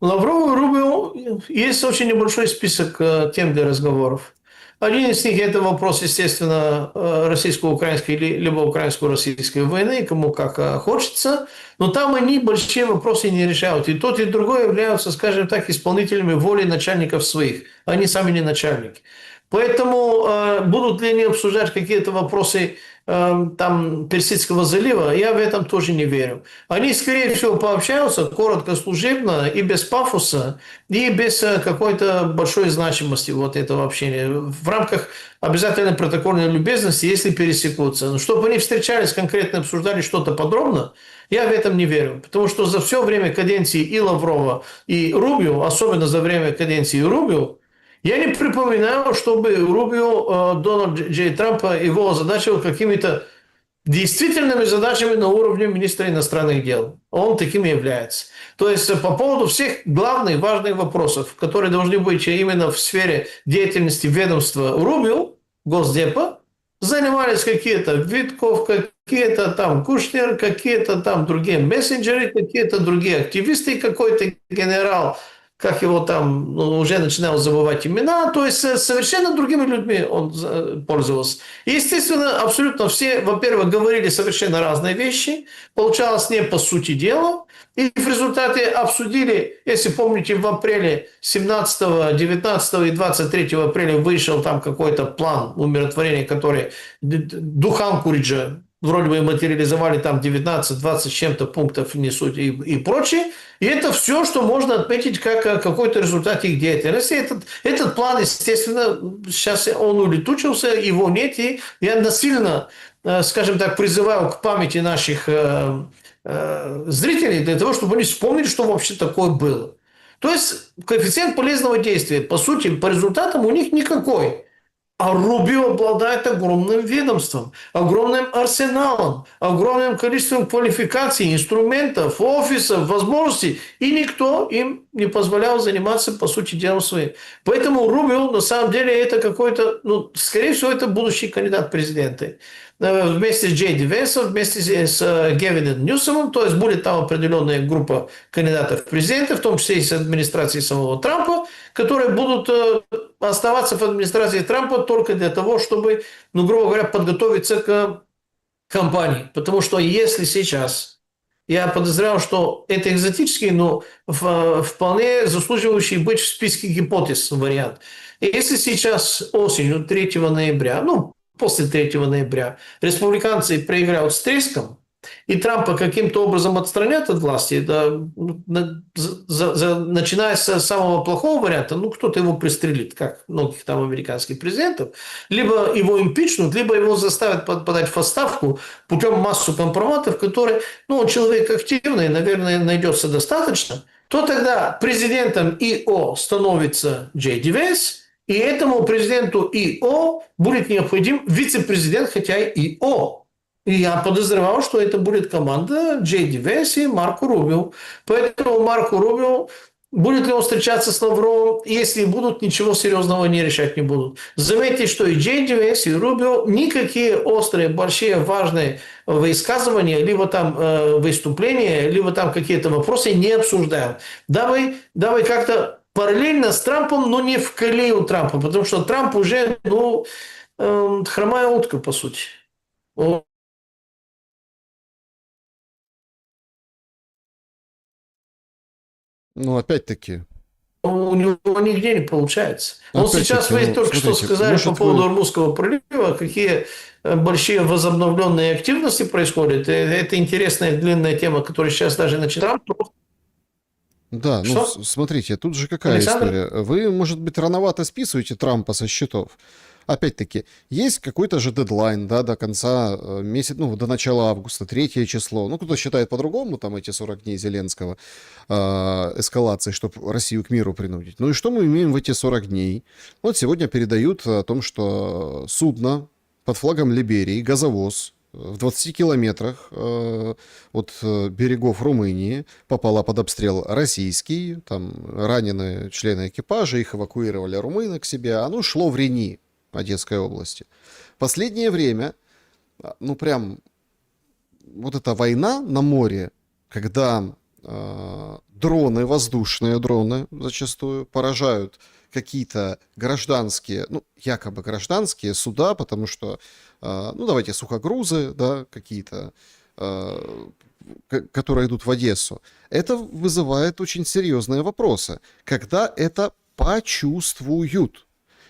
Лаврову и Рубио есть очень небольшой список тем для разговоров. Один из них – это вопрос, естественно, российско-украинской либо украинско-российской войны, кому как хочется. Но там они большие вопросы не решают. И тот, и другой являются, скажем так, исполнителями воли начальников своих. Они сами не начальники. Поэтому будут ли они обсуждать какие-то вопросы там Персидского залива, я в этом тоже не верю. Они, скорее всего, пообщаются коротко, служебно и без пафоса, и без какой-то большой значимости вот этого общения. В рамках обязательной протокольной любезности, если пересекутся. Но чтобы они встречались, конкретно обсуждали что-то подробно, я в этом не верю. Потому что за все время каденции и Лаврова, и Рубио, особенно за время каденции Рубио, я не припоминаю, чтобы Рубио, Дональд Джей Трампа его озадачивал какими-то действительными задачами на уровне министра иностранных дел. Он таким и является. То есть по поводу всех главных важных вопросов, которые должны быть именно в сфере деятельности ведомства Рубио, Госдепа, занимались какие-то Витков, какие-то там Кушнер, какие-то там другие мессенджеры, какие-то другие активисты, какой-то генерал, как его там, ну, уже начинал забывать имена, то есть совершенно другими людьми он пользовался. И, естественно, абсолютно все, во-первых, говорили совершенно разные вещи, получалось не по сути дела, и в результате обсудили, если помните, в апреле 17, 19 и 23 апреля вышел там какой-то план умиротворения, который Духан Куриджа вроде бы материализовали там 19-20 с чем-то пунктов несут и прочее. И это все, что можно отметить как какой-то результат их деятельности. Этот план, естественно, сейчас он улетучился, его нет. И я насильно, скажем так, призываю к памяти наших зрителей для того, чтобы они вспомнили, что вообще такое было. То есть коэффициент полезного действия, по сути, по результатам у них никакой. А Рубио обладает огромным ведомством, огромным арсеналом, огромным количеством квалификаций, инструментов, офисов, возможностей. И никто им не позволял заниматься, по сути, делом своим. Поэтому Рубио, на самом деле, это какой-то, ну, скорее всего, это будущий кандидат в президенты. Вместе с Джей Ди Венсом, вместе с Гевином Ньюсомом, то есть будет там определенная группа кандидатов в президенты, в том числе и с администрации самого Трампа, которые будут оставаться в администрации Трампа только для того, чтобы, ну, грубо говоря, подготовиться к кампании. Потому что если сейчас, я подозреваю, что это экзотический, но вполне заслуживающий быть в списке гипотез вариант. И если сейчас осенью 3 ноября, ну, после 3 ноября, республиканцы проиграют с треском, и Трампа каким-то образом отстранят от власти, да, начиная с самого плохого варианта, ну, кто-то его пристрелит, как многих там американских президентов, либо его импичнут, либо его заставят подать в отставку путем массу компроматов, которые, ну, он человек активный, наверное, найдется достаточно, то тогда президентом ИО становится Джей Ди Венс, и этому президенту ИО будет необходим вице-президент, хотя и ИО. И я подозревал, что это будет команда Джей Ди Венс и Марко Рубио. Поэтому Марко Рубио, будет ли он встречаться с Лавровым, если будут, ничего серьезного не решать не будут. Заметьте, что и Джей Ди Венс, и Рубио никакие острые, большие, важные высказывания, либо там выступления, либо там какие-то вопросы не обсуждают. Давай как-то параллельно с Трампом, но не в колею Трампа, потому что Трамп уже, ну, хромая утка, по сути. Ну, опять-таки, У него нигде не получается. Он сейчас, вы ну, только что смотрите, сказали по может, поводу вы... Ормузского пролива, какие большие возобновленные активности происходят. Это интересная длинная тема, которая сейчас даже начинает. Да, ну, Что? смотрите, тут же какая Александр? история. Вы, может быть, рановато списываете Трампа со счетов. Опять-таки, есть какой-то же дедлайн, да, до конца месяца, ну, до начала августа, 3 число. Ну, кто-то считает по-другому, там, эти 40 дней Зеленского эскалации, чтобы Россию к миру принудить. Ну, и что мы имеем в эти 40 дней? Вот сегодня передают о том, что судно под флагом Либерии, газовоз, в 20 километрах от берегов Румынии попала под обстрел российский, там ранены члены экипажа, их эвакуировали румыны к себе, оно шло в Рени, Одесской области. Последнее время, ну прям вот эта война на море, когда дроны, воздушные дроны зачастую поражают какие-то гражданские, ну, якобы гражданские суда, потому что, ну, давайте, сухогрузы, да, какие-то, которые идут в Одессу. Это вызывает очень серьезные вопросы. Когда это почувствуют?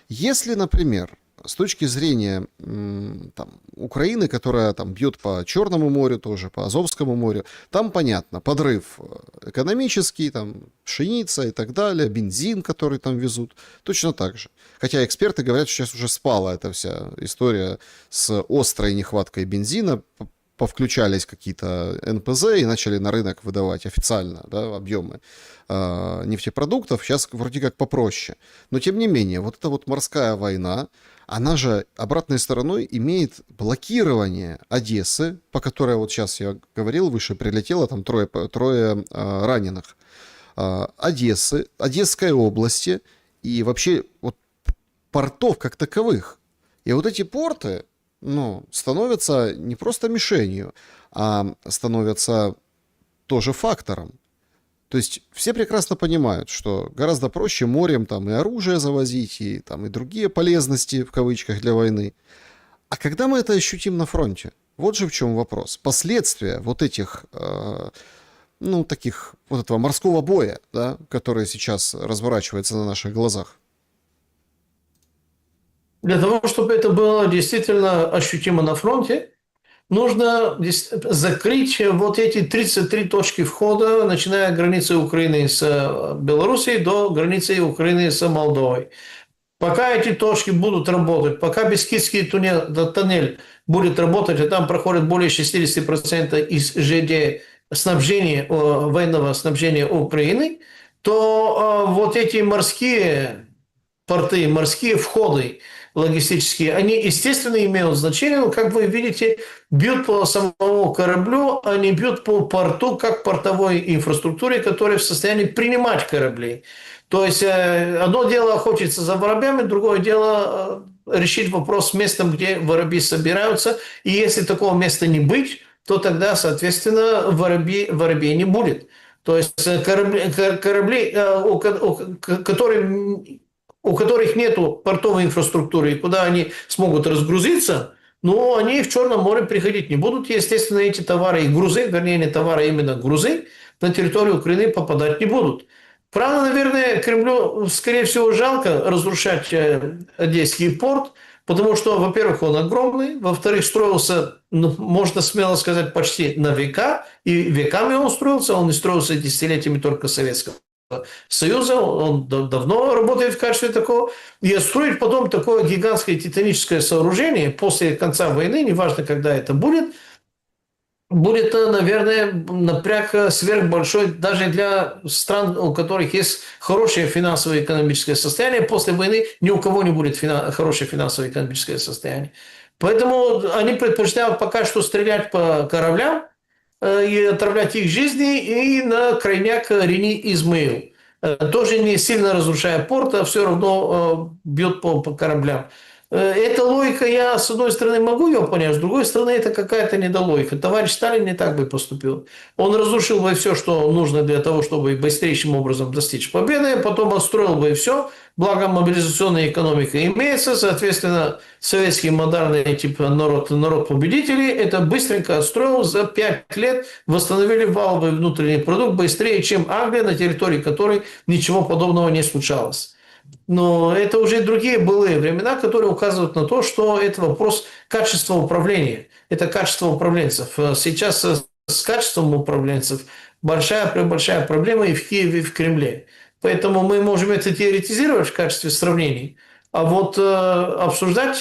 Если, например, с точки зрения там, Украины, которая там бьет по Черному морю, тоже по Азовскому морю, там понятно, подрыв экономический, там пшеница и так далее, бензин, который там везут, точно так же. Хотя эксперты говорят, что сейчас уже спала эта вся история с острой нехваткой бензина, повключались какие-то НПЗ и начали на рынок выдавать официально, да, объемы нефтепродуктов. Сейчас вроде как попроще. Но тем не менее, вот эта вот морская война, она же обратной стороной имеет блокирование Одессы, по которой вот сейчас я говорил, выше прилетело, там трое раненых. Одессы, Одесской области и вообще вот портов как таковых. И вот эти порты, ну, становятся не просто мишенью, а становятся тоже фактором. То есть все прекрасно понимают, что гораздо проще морем там и оружие завозить, и, там, и другие полезности, в кавычках, для войны. А когда мы это ощутим на фронте? Вот же в чем вопрос. Последствия вот этих, ну, таких, вот этого морского боя, да, который сейчас разворачивается на наших глазах. Для того, чтобы это было действительно ощутимо на фронте, нужно закрыть вот эти 33 точки входа, начиная от границы Украины с Белоруссией до границы Украины с Молдовой. Пока эти точки будут работать, пока Бескидский туннель будет работать, и там проходит более 60% из ЖД снабжения, военного снабжения Украины, то вот эти морские порты, морские входы логистические, они, естественно, имеют значение, но, как вы видите, бьют по самому кораблю, а не бьют по порту, как портовой инфраструктуре, которая в состоянии принимать корабли. То есть, одно дело охотиться за воробьями, другое дело решить вопрос с местом, где воробьи собираются. И если такого места не быть, то тогда, соответственно, воробей не будет. То есть корабли у которых нет портовой инфраструктуры, и куда они смогут разгрузиться, но они в Черном море приходить не будут. Естественно, эти товары и грузы, вернее, не товары, а именно грузы, на территорию Украины попадать не будут. Правда, наверное, Кремлю, скорее всего, жалко разрушать Одесский порт, потому что, во-первых, он огромный, во-вторых, строился, ну, можно смело сказать, почти на века, и веками он не строился десятилетиями только Советского Союза, он давно работает в качестве такого, и строить потом такое гигантское титаническое сооружение после конца войны, неважно, когда это будет, наверное, напряг сверхбольшой даже для стран, у которых есть хорошее финансово-экономическое состояние. После войны ни у кого не будет хорошее финансово-экономическое состояние. Поэтому они предпочитают пока что стрелять по кораблям и отравлять их жизни, и на крайняк Рени Измаил. Тоже не сильно разрушая порт, а все равно бьет по кораблям. Эта логика, я с одной стороны могу ее понять, с другой стороны это какая-то недологика. Товарищ Сталин не так бы поступил. Он разрушил бы все, что нужно для того, чтобы быстрейшим образом достичь победы, потом отстроил бы все, благо мобилизационная экономика имеется, соответственно, советский модерный тип народ победителей, это быстренько отстроил, за 5 лет восстановили валовый внутренний продукт быстрее, чем Англия, на территории которой ничего подобного не случалось. Но это уже другие былые времена, которые указывают на то, что это вопрос качества управления. Это качество управленцев. Сейчас с качеством управленцев большая проблема и в Киеве, и в Кремле. Поэтому мы можем это теоретизировать в качестве сравнений. А вот обсуждать,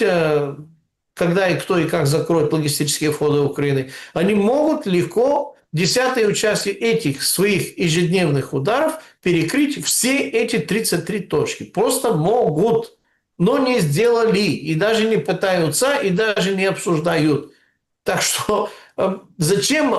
когда и кто и как закроет логистические входы Украины, они могут легко десятые части этих своих ежедневных ударов перекрыть все эти 33 точки. Просто могут, но не сделали, и даже не пытаются, и даже не обсуждают. Так что зачем,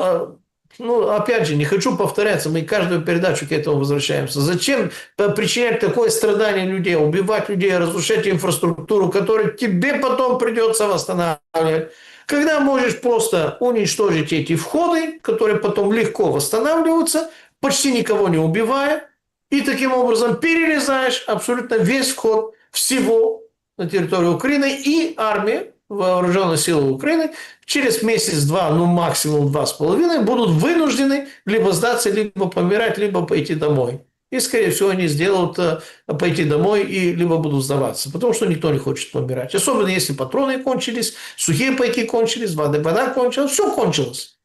ну, опять же, не хочу повторяться, мы каждую передачу к этому возвращаемся. Зачем причинять такое страдание людей, убивать людей, разрушать инфраструктуру, которую тебе потом придется восстанавливать? Когда можешь просто уничтожить эти входы, которые потом легко восстанавливаются, почти никого не убивая, и таким образом перерезаешь абсолютно весь вход всего на территорию Украины, и армия, вооруженные силы Украины через месяц-два, ну максимум 2,5, будут вынуждены либо сдаться, либо помирать, либо пойти домой. И, скорее всего, они сделают пойти домой и либо будут сдаваться, потому что никто не хочет помирать. Особенно если патроны кончились, сухие пайки кончились, вода кончилась, все кончилось.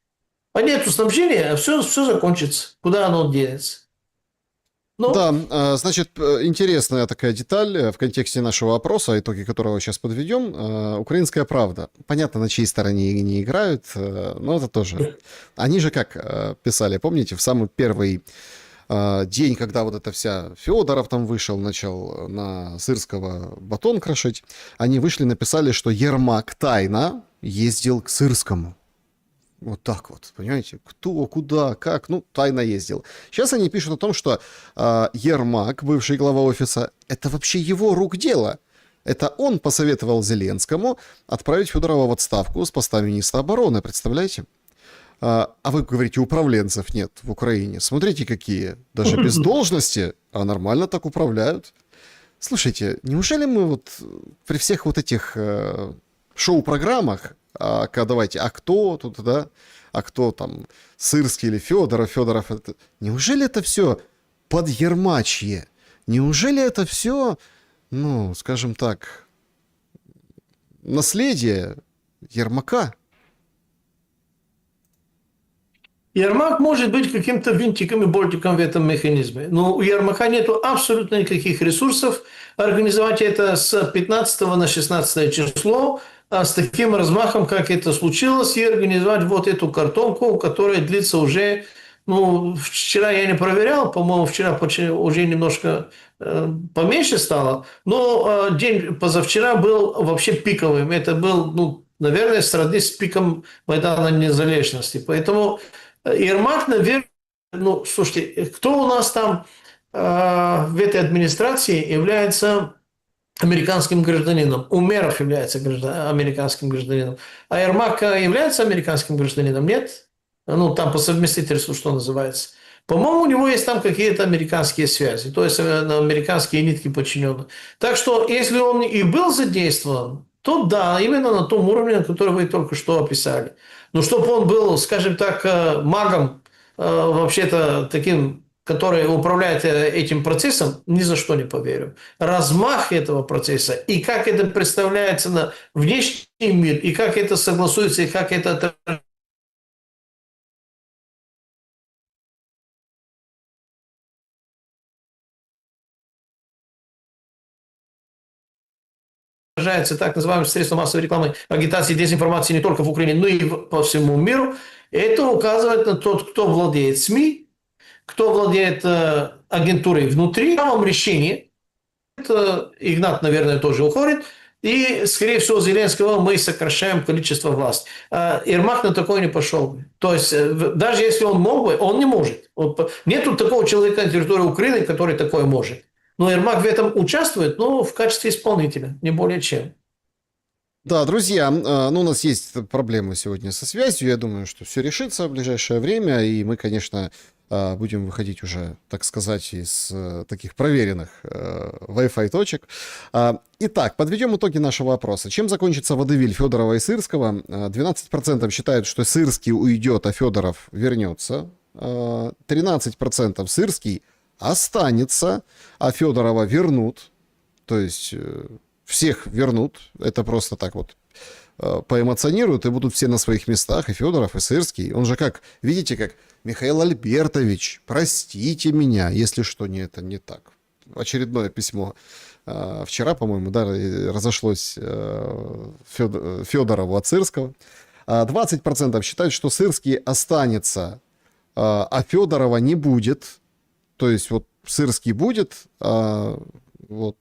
А нет снабжения, все закончится. Куда оно денется? Ну, Да, значит, интересная такая деталь в контексте нашего опроса, итоги которого сейчас подведем. Украинская правда. Понятно, на чьей стороне не играют, но это тоже. Они же как писали, помните, в самый первый день, когда вот эта вся Федоров там вышел, начал на Сырского батон крошить, они вышли, написали, что Ермак тайно ездил к Сырскому. Вот так вот, понимаете? Кто, куда, как, ну, тайно ездил. Сейчас они пишут о том, что Ермак, бывший глава офиса, это вообще его рук дело. Это он посоветовал Зеленскому отправить Федорова в отставку с поста министра обороны, представляете? А вы говорите, управленцев нет в Украине. Смотрите, какие. Даже без должности, а нормально так управляют. Слушайте, неужели мы вот при всех вот этих шоу-программах, давайте, а кто тут, да, а кто там, Сырский или Федоров, это, неужели это все подермачье? Неужели это все, ну, скажем так, наследие Ермака? Ермак может быть каким-то винтиком и болтиком в этом механизме. Но у Ермака нет абсолютно никаких ресурсов организовать это с 15 на 16 число с таким размахом, как это случилось, и организовать вот эту картонку, которая длится уже, ну, вчера я не проверял, по-моему, вчера уже немножко поменьше стало, но день позавчера был вообще пиковым. Это был, ну, наверное, сродни с пиком Майдана Незалежности. Поэтому Ермак, наверное, ну, слушайте, кто у нас там в этой администрации является американским гражданином? Умеров является американским гражданином. А Ермак является американским гражданином? Нет? Ну, там по совместительству, что называется. По-моему, у него есть там какие-то американские связи, то есть американские нитки подчиненные. Так что, если он и был задействован, то да, именно на том уровне, который вы только что описали. Но чтобы он был, скажем так, магом, вообще-то таким который управляет этим процессом, ни за что не поверю. Размах этого процесса и как это представляется на внешний мир, и как это согласуется, и как это отражается так называемым средством массовой рекламы, агитации, дезинформации не только в Украине, но и по всему миру, это указывает на тот, кто владеет СМИ, кто владеет агентурой внутри, правом решении. Это Игнат, наверное, тоже уходит. И, скорее всего, Зеленского мы сокращаем количество власти. Ермак на такое не пошел бы. То есть, даже если он мог бы, он не может. Нету такого человека на территории Украины, который такое может. Но Ермак в этом участвует, но в качестве исполнителя, не более чем. Да, друзья, ну, у нас есть проблемы сегодня со связью. Я думаю, что все решится в ближайшее время, и мы, конечно, будем выходить уже, так сказать, из таких проверенных Wi-Fi точек. Итак, подведем итоги нашего опроса. Чем закончится водевиль Федорова и Сырского? 12% считают, что Сырский уйдет, а Федоров вернется. 13% Сырский останется, а Федорова вернут. То есть всех вернут. Это просто так вот поэмоционируют, и будут все на своих местах, и Федоров, и Сырский. Он же как, видите, как Михаил Альбертович, простите меня, если что, не это не так. Очередное письмо. Вчера, по-моему, да, разошлось Федорову от Сырского. 20% считают, что Сырский останется, а Федорова не будет. То есть вот Сырский будет, а вот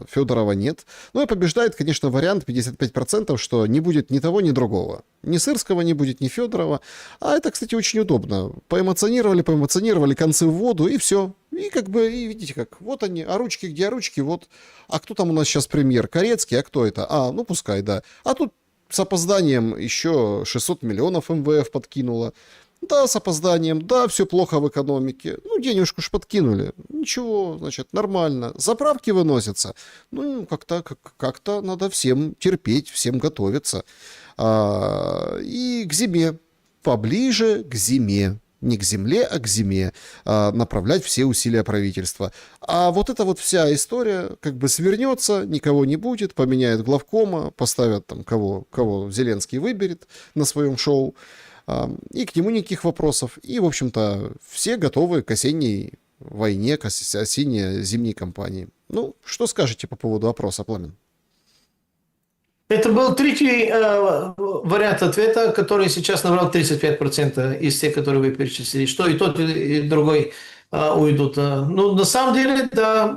Федорова нет. Ну и побеждает, конечно, вариант 55%, что не будет ни того, ни другого. Ни Сырского не будет, ни Федорова. А это, кстати, очень удобно. Поэмоционировали, концы в воду, и все. И как бы, и видите как, вот они, а ручки где, а ручки, вот. А кто там у нас сейчас премьер? Корецкий, а кто это? Ну пускай, да. А тут с опозданием еще 600 миллионов МВФ подкинуло. Да, с опозданием, да, все плохо в экономике. Ну, денежку ж подкинули. Ничего, значит, нормально. Заправки выносятся. Ну, как-то надо всем терпеть, всем готовиться. И к зиме. Поближе к зиме. Не к земле, а к зиме. Направлять все усилия правительства. А вот эта вот вся история как бы свернется, никого не будет, поменяют главкома, поставят там кого Зеленский выберет на своем шоу. И к нему никаких вопросов. И, в общем-то, все готовы к осенней войне, к осенне-зимней кампании. Ну, что скажете по поводу опроса, Пламен? Это был третий вариант ответа, который сейчас набрал 35% из тех, которые вы перечислили. Что и тот, и другой уйдут. Ну, на самом деле, да,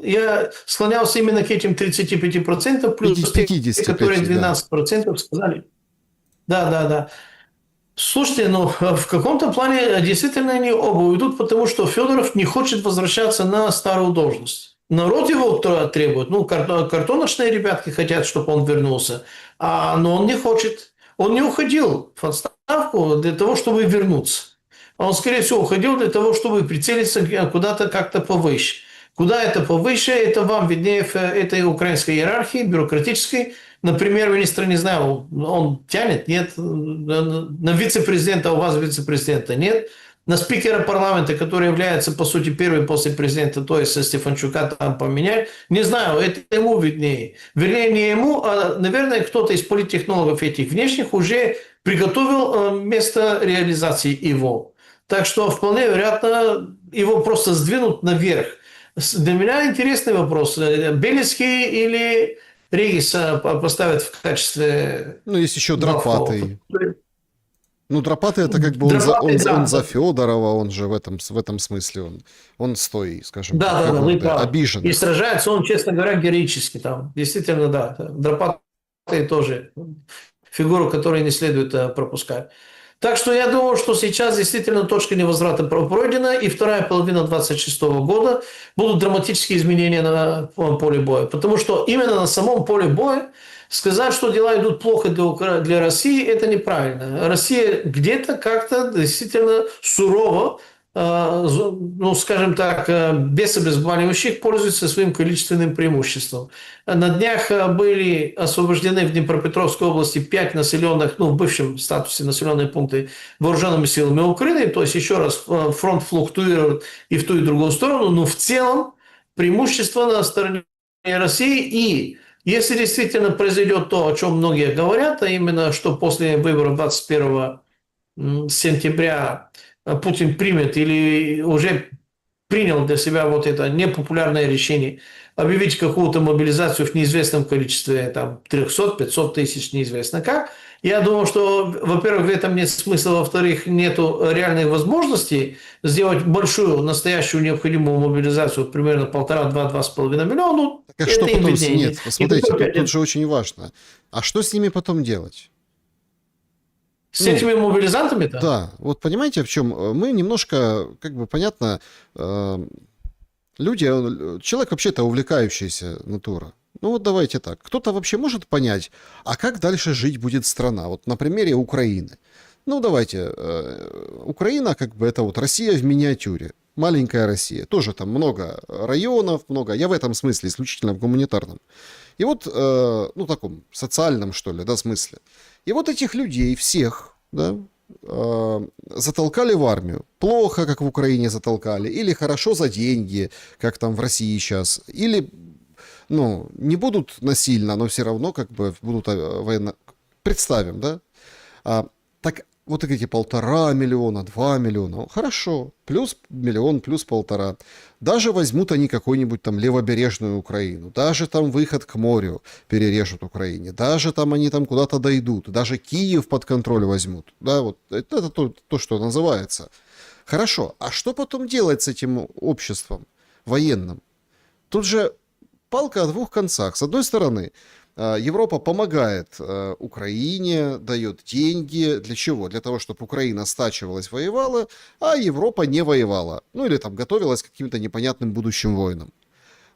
я склонялся именно к этим 35%, плюс 50, те, которые 12% сказали. Да. Слушайте, ну, в каком-то плане действительно они оба уйдут, потому что Федоров не хочет возвращаться на старую должность. Народ его требует. Ну, картоночные ребятки хотят, чтобы он вернулся. Но он не хочет. Он не уходил в отставку для того, чтобы вернуться. Он, скорее всего, уходил для того, чтобы прицелиться куда-то как-то повыше. Куда это повыше, это вам виднее в этой украинской иерархии, бюрократической. На премьер-министра, не знаю, он тянет, нет. На вице-президента, у вас вице-президента нет. На спикера парламента, который является, по сути, первым после президента, то есть Стефанчука там поменять, не знаю, это ему виднее. Вернее, не ему, а, наверное, кто-то из политтехнологов этих внешних уже приготовил место реализации его. Так что, вполне вероятно, его просто сдвинут наверх. Для меня интересный вопрос. Белецкий или Региса поставят в качестве... Ну, есть еще Дропатый. Ну, Дропатый это как бы он за Федорова, он же в этом смысле, он стоит, скажем так, обижен. И сражается он, честно говоря, героически там. Действительно, да. Дропатый тоже фигуру, которую не следует пропускать. Так что я думаю, что сейчас действительно точка невозврата пройдена, и вторая половина 2026 года будут драматические изменения на поле боя. Потому что именно на самом поле боя сказать, что дела идут плохо для России, это неправильно. Россия где-то как-то действительно сурово ну, скажем так, без обезболивающих пользуются своим количественным преимуществом. На днях были освобождены в Днепропетровской области 5 населенных, ну, в бывшем статусе населенные пункты вооруженными силами Украины. То есть, еще раз, фронт флуктуирует и в ту, и в другую сторону, но в целом преимущество на стороне России. И если действительно произойдет то, о чем многие говорят, а именно, что после выборов 21 сентября Путин примет или уже принял для себя вот это непопулярное решение объявить какую-то мобилизацию в неизвестном количестве, там, 300-500 тысяч, неизвестно как. Я думаю, что, во-первых, в этом нет смысла, во-вторых, нет реальной возможности сделать большую, настоящую необходимую мобилизацию, примерно 1,5-2,5 миллиона. Ну, Так а это что им потом... виднее. Нет, посмотрите, тут же очень важно. А что с ними потом делать? С этими мобилизантами-то? Да, вот понимаете, в чем? Мы немножко, как бы понятно, люди, человек вообще-то увлекающаяся натура. Ну вот давайте так. Кто-то вообще может понять, а как дальше жить будет страна? Вот на примере Украины. Ну давайте, Украина как бы это вот Россия в миниатюре. Маленькая Россия. Тоже там много районов, много. Я в этом смысле, исключительно в гуманитарном. И вот, ну таком социальном, что ли, да, смысле. И вот этих людей всех, да, затолкали в армию. Плохо, как в Украине затолкали, или хорошо за деньги, как там в России сейчас, или, ну, не будут насильно, но все равно как бы будут военно... Представим, да? Так вот эти 1,5 миллиона, 2 миллиона, ну, хорошо, плюс миллион, плюс 1,5. Даже возьмут они какую-нибудь там левобережную Украину, даже там выход к морю перережут Украине, даже там они там куда-то дойдут, даже Киев под контроль возьмут. Да, вот это то, что называется. Хорошо, а что потом делать с этим обществом военным? Тут же палка о двух концах. С одной стороны, Европа помогает Украине, дает деньги. Для чего? Для того, чтобы Украина стачивалась, воевала, а Европа не воевала. Ну или там готовилась к каким-то непонятным будущим войнам.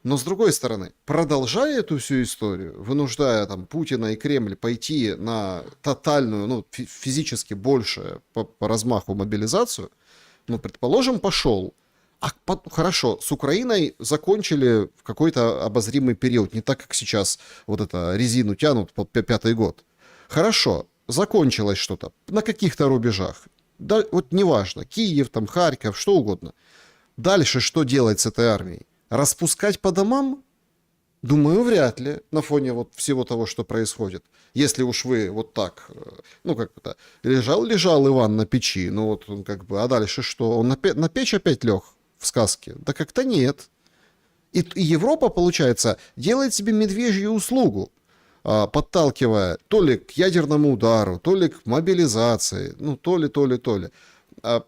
Но с другой стороны, продолжая эту всю историю, вынуждая там Путина и Кремль пойти на тотальную, ну физически большую по размаху мобилизацию, ну предположим, пошел. Хорошо, с Украиной закончили в какой-то обозримый период, не так, как сейчас вот это резину тянут под 5-й год. Хорошо, закончилось что-то на каких-то рубежах. Да, вот неважно, Киев, там, Харьков, что угодно. Дальше что делать с этой армией? Распускать по домам? Думаю, вряд ли, на фоне вот всего того, что происходит. Если уж вы вот так, ну как это, лежал Иван на печи, ну вот он как бы, а дальше что? Он на печь опять лег? В сказке? Да как-то нет. И Европа, получается, делает себе медвежью услугу, подталкивая то ли к ядерному удару, то ли к мобилизации, ну то ли.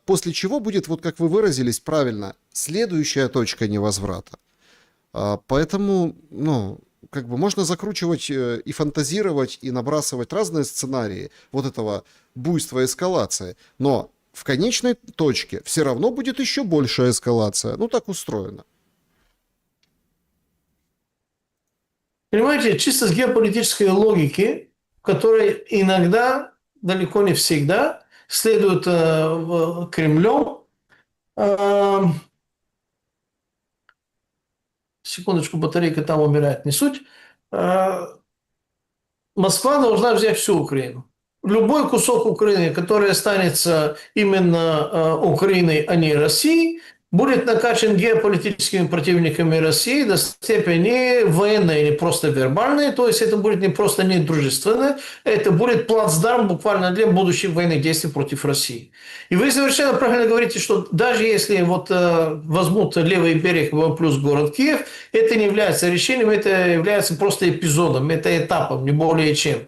После чего будет, вот как вы выразились правильно, следующая точка невозврата. Поэтому, ну, как бы можно закручивать и фантазировать, и набрасывать разные сценарии вот этого буйства эскалации, но в конечной точке все равно будет еще большая эскалация. Ну, так устроено. Понимаете, чисто с геополитической логики, которой иногда, далеко не всегда, следует Кремлем. Секундочку, батарейка там умирает, не суть. Москва должна взять всю Украину. Любой кусок Украины, который останется именно Украиной, а не Россией, будет накачан геополитическими противниками России до степени военной или просто вербальной. То есть это будет не просто недружественно, это будет плацдарм буквально для будущих военных действий против России. И вы совершенно правильно говорите, что даже если вот возьмут левый берег плюс город Киев, это не является решением, это является просто эпизодом, это этапом, не более чем.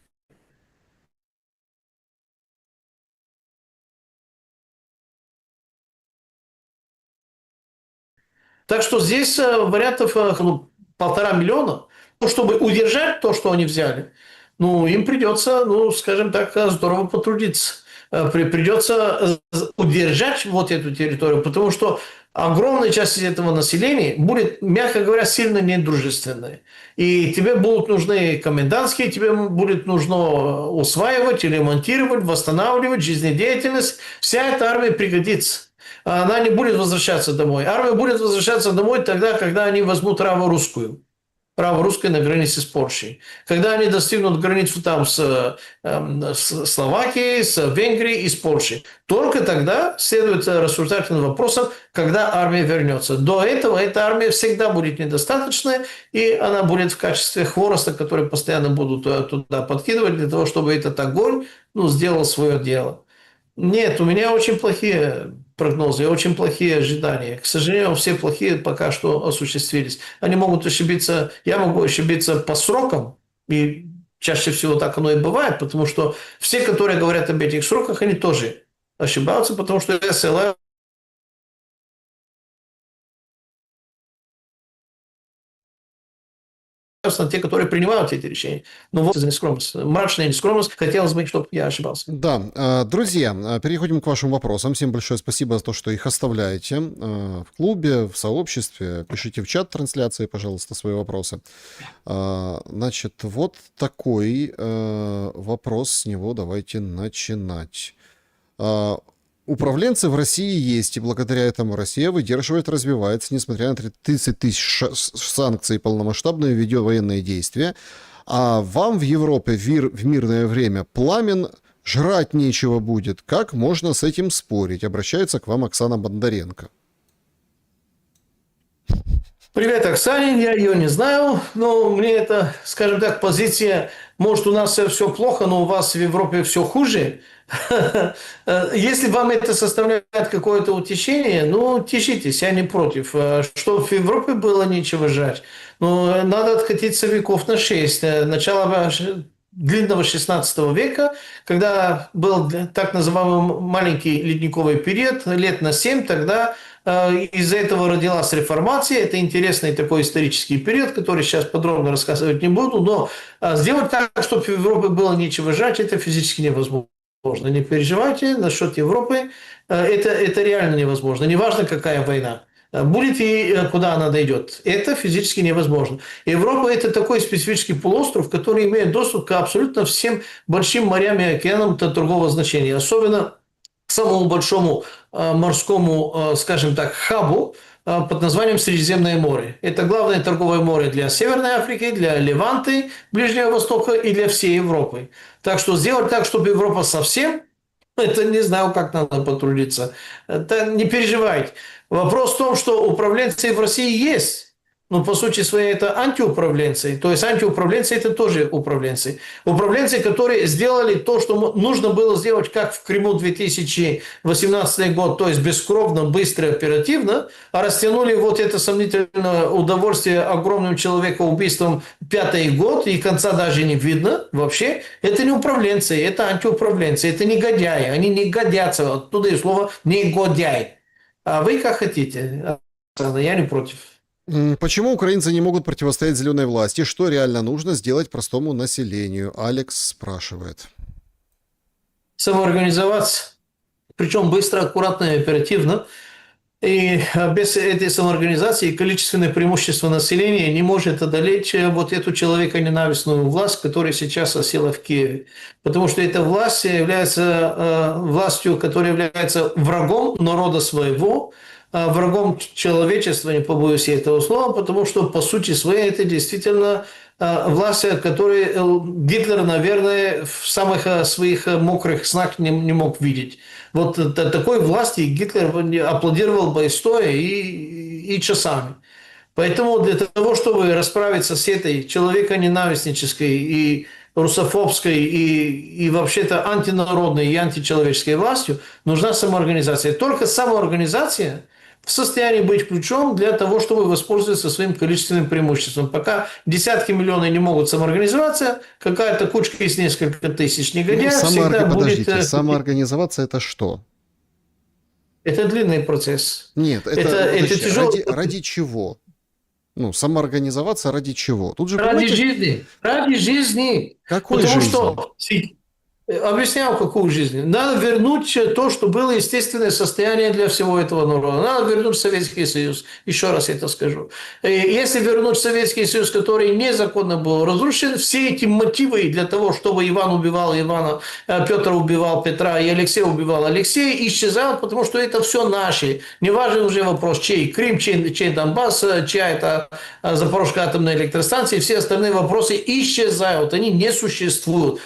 Так что здесь вариантов 1,5 миллиона. Ну, чтобы удержать то, что они взяли, ну, им придется, ну, скажем так, здорово потрудиться. Придется удержать вот эту территорию, потому что огромная часть этого населения будет, мягко говоря, сильно недружественной. И тебе будут нужны комендантские, тебе будет нужно усваивать, ремонтировать, восстанавливать жизнедеятельность. Вся эта армия пригодится. Она не будет возвращаться домой. Армия будет возвращаться домой тогда, когда они возьмут Раво-Русскую. Право-русской на границе с Польшей. Когда они достигнут границу там с Словакией, с Венгрией и с Польшей. Только тогда следует рассуждать над вопросом, когда армия вернется. До этого эта армия всегда будет недостаточной, и она будет в качестве хвороста, который постоянно будут туда подкидывать, для того, чтобы этот огонь сделал свое дело. Нет, у меня очень плохие прогнозы, очень плохие ожидания. К сожалению, все плохие пока что осуществились. Они могут ошибиться, я могу ошибиться по срокам, и чаще всего так оно и бывает, потому что все, которые говорят об этих сроках, они тоже ошибаются, потому что я ссылаюсь на те, которые принимают эти решения. Но вот за нескромность, мрачная нескромность, хотелось бы, чтобы я ошибался. Да, друзья, переходим к вашим вопросам. Всем большое спасибо за то, что их оставляете в клубе, в сообществе. Пишите в чат трансляции, пожалуйста, свои вопросы. Значит, вот такой вопрос, с него давайте начинать. Управленцы в России есть, и благодаря этому Россия выдерживает, развивается, несмотря на 30 тысяч санкций и полномасштабные военные действия. А вам в Европе в мирное время пламен жрать нечего будет. Как можно с этим спорить? Обращается к вам Оксана Бондаренко. Привет, Оксане, я ее не знаю, но мне это, скажем так, позиция, может, у нас все плохо, но у вас в Европе все хуже. Если вам это составляет какое-то утешение, ну, тешитесь, я не против. Что в Европе было нечего жрать. Но надо откатиться веков на 6. Начало длинного 16 века, когда был так называемый маленький ледниковый период, лет на 7, тогда из-за этого родилась реформация. Это интересный такой исторический период, который сейчас подробно рассказывать не буду, но сделать так, чтобы в Европе было нечего жрать, это физически невозможно. Не переживайте насчет Европы, это реально невозможно. Неважно, какая война. Будет и куда она дойдет. Это физически невозможно. Европа – это такой специфический полуостров, который имеет доступ к абсолютно всем большим морям и океанам торгового значения. Особенно к самому большому морскому, скажем так, хабу под названием Средиземное море. Это главное торговое море для Северной Африки, для Леванты, Ближнего Востока и для всей Европы. Так что сделать так, чтобы Европа совсем, это не знаю, как надо потрудиться. Это не переживайте. Вопрос в том, что управленцы в России есть. Но по сути своей это антиуправленцы. То есть антиуправленцы это тоже управленцы. Управленцы, которые сделали то, что нужно было сделать, как в Крыму 2018 год, то есть бескровно, быстро, оперативно, а растянули вот это сомнительное удовольствие огромным человекоубийством 5-й год, и конца даже не видно вообще. Это не управленцы, это антиуправленцы, это негодяи. Они не годятся. Оттуда и слово негодяй. А вы как хотите. Я не против. Почему украинцы не могут противостоять зеленой власти? Что реально нужно сделать простому населению? Алекс спрашивает. Самоорганизоваться. Причем быстро, аккуратно и оперативно. И без этой самоорганизации количественное преимущество населения не может одолеть вот эту человеконенавистную власть, которая сейчас осела в Киеве. Потому что эта власть является властью, которая является врагом народа своего, врагом человечества, не побоюсь я этого слова, потому что по сути своей это действительно власть, которую Гитлер, наверное, в самых своих мокрых снах не мог видеть. Вот такой власти Гитлер аплодировал бы и стоя, и часами. Поэтому для того, чтобы расправиться с этой человеконенавистнической и русофобской и вообще-то антинародной и античеловеческой властью, нужна самоорганизация. Только самоорганизация в состоянии быть ключом для того, чтобы воспользоваться своим количественным преимуществом. Пока десятки миллионов не могут самоорганизоваться, какая-то кучка из несколько тысяч негодяев всегда будет... Подождите, самоорганизоваться это что? Это длинный процесс. Нет, это тяжелый... ради чего? Ну, самоорганизоваться ради чего? Тут же, ради жизни. Ради жизни. Какой Потому жизни? что Объяснял, какую жизнь. Надо вернуть то, что было естественное состояние для всего этого народа. Надо вернуть Советский Союз. Еще раз это скажу. И если вернуть Советский Союз, который незаконно был разрушен, все эти мотивы для того, чтобы Иван убивал Ивана, Петр убивал Петра и Алексей убивал Алексея, исчезают, потому что это все наши. Не важен уже вопрос, чей Крым, чей Донбасс, чья это Запорожская атомная электростанция, все остальные вопросы исчезают, они не существуют.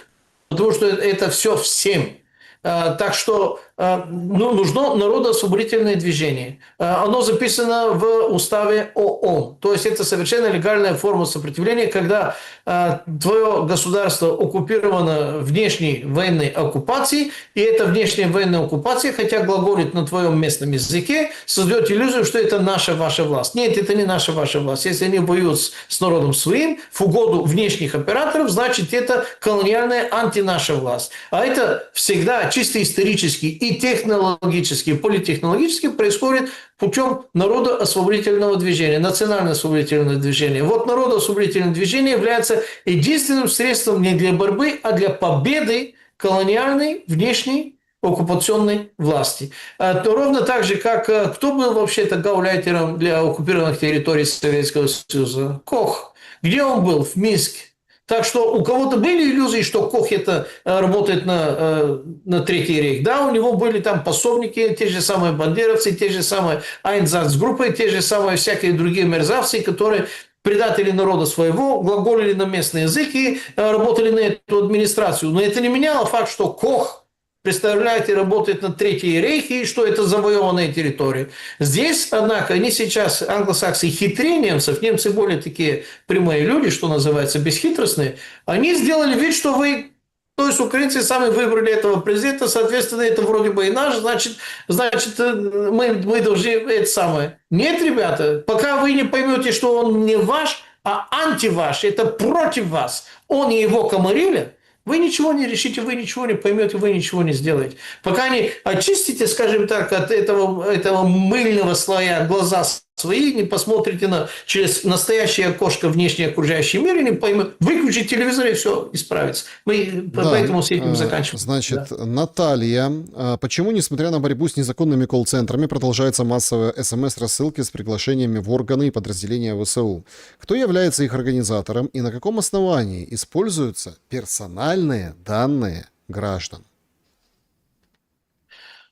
Потому что это все всем. Так что нужно народоосвободительное движение. Оно записано в уставе ООН. То есть это совершенно легальная форма сопротивления, когда твое государство оккупировано внешней военной оккупацией, и эта внешняя военная оккупация, хотя глаголит на твоем местном языке, создает иллюзию, что это наша, ваша власть. Нет, это не наша, ваша власть. Если они воюют с народом своим в угоду внешних операторов, значит, это колониальная антинаша власть. А это всегда чисто исторически и технологически, и политехнологически происходит путем народоосвободительного движения, национально-освободительного движения. Вот народоосвободительное движение является единственным средством не для борьбы, а для победы колониальной внешней оккупационной власти. То ровно так же, как кто был вообще-то гауляйтером для оккупированных территорий Советского Союза? Кох. Где он был? В Минске. Так что у кого-то были иллюзии, что Кох это работает на Третий рейх. Да, у него были там пособники, те же самые бандеровцы, те же самые Айнзацгруппы, те же самые всякие другие мерзавцы, которые предатели народа своего, глаголили на местный язык и работали на эту администрацию. Но это не меняло факт, что Кох, представляете, работает на Третьей рейхе, и что это завоеванная территория. Здесь, однако, они сейчас, англосаксы, хитрее немцев, немцы более такие прямые люди, что называется, бесхитростные, они сделали вид, что вы, то есть украинцы сами выбрали этого президента, соответственно, это вроде бы и наш, значит мы должны это самое. Нет, ребята, пока вы не поймете, что он не ваш, а антиваш, это против вас, он и его комарили, вы ничего не решите, вы ничего не поймете, вы ничего не сделаете. Пока не очистите, скажем так, от этого мыльного слоя глаза свои, не посмотрите через настоящее окошко внешний окружающий мир и не поймете, выключите телевизор и все исправится. Мы поэтому с этим заканчиваем. Значит, да. Наталья, почему, несмотря на борьбу с незаконными колл-центрами, продолжаются массовые СМС-рассылки с приглашениями в органы и подразделения ВСУ? Кто является их организатором и на каком основании используются персональные данные граждан?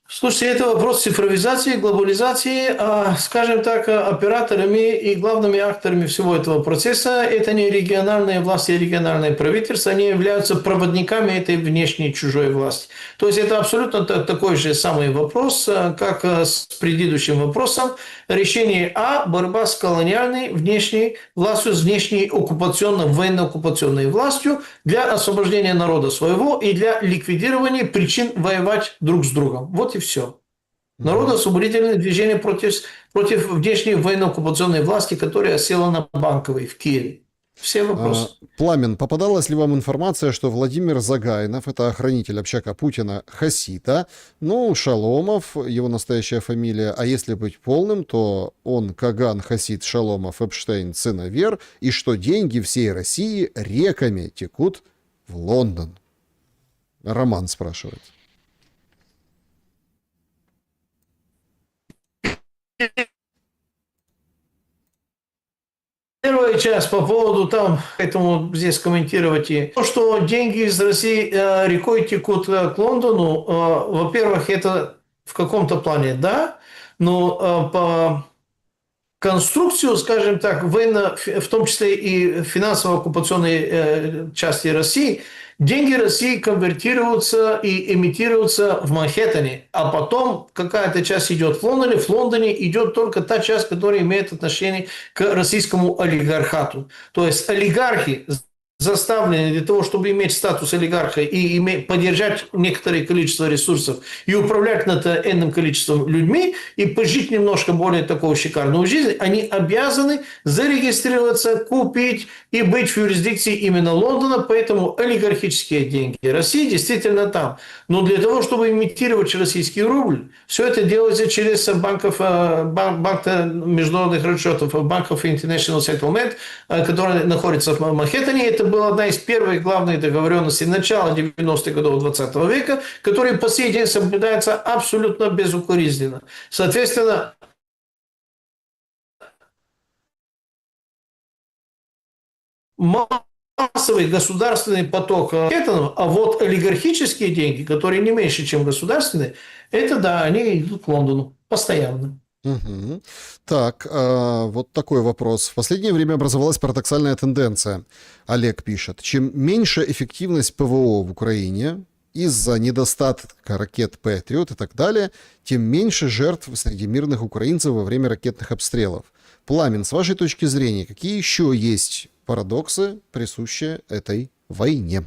Слушайте, это вопрос цифровизации, глобализации. Скажем так, операторами и главными акторами всего этого процесса это не региональные власти и региональные правительства, они являются проводниками этой внешней чужой власти. То есть это абсолютно такой же самый вопрос, как с предыдущим вопросом. Решение борьба с колониальной внешней властью, с внешней военно-оккупационной властью для освобождения народа своего и для ликвидирования причин воевать друг с другом. Вот и все. Народоосвободительное движение против внешней военно-оккупационной власти, которая села на Банковой в Киеве. Все вопросы. Пламен, попадалась ли вам информация, что Владимир Загайнов, это охранитель общака Путина Хасита, Шаломов, его настоящая фамилия, а если быть полным, то он Каган Хасид Шаломов Эпштейн Циновер, и что деньги всей России реками текут в Лондон? Роман спрашивает. Первая часть по поводу поэтому здесь комментировать и то, что деньги из России рекой текут к Лондону, во-первых, это в каком-то плане да, но по конструкцию, скажем так, в том числе и финансово-оккупационной части России, деньги России конвертируются и эмитируются в Манхэттене, а потом какая-то часть идет в Лондоне. В Лондоне идет только та часть, которая имеет отношение к российскому олигархату. То есть олигархи заставлены для того, чтобы иметь статус олигарха и поддержать некоторое количество ресурсов и управлять над энным количеством людьми и пожить немножко более такого шикарную жизнь, они обязаны зарегистрироваться, купить и быть в юрисдикции именно Лондона, поэтому олигархические деньги России действительно там. Но для того, чтобы имитировать российский рубль, все это делается через банк международных расчетов, банков International Settlement, который находится в Манхэттене. Это была одна из первых главных договоренностей начала 90-х годов 20 века, которые по сей день соблюдаются абсолютно безукоризненно. Соответственно, массовый государственный поток ракетов, а вот олигархические деньги, которые не меньше, чем государственные, это да, они идут к Лондону постоянно. Мгм. Так, вот такой вопрос. В последнее время образовалась парадоксальная тенденция. Олег пишет. Чем меньше эффективность ПВО в Украине из-за недостатка ракет Патриот и так далее, тем меньше жертв среди мирных украинцев во время ракетных обстрелов. Пламен, с вашей точки зрения, какие еще есть парадоксы, присущие этой войне?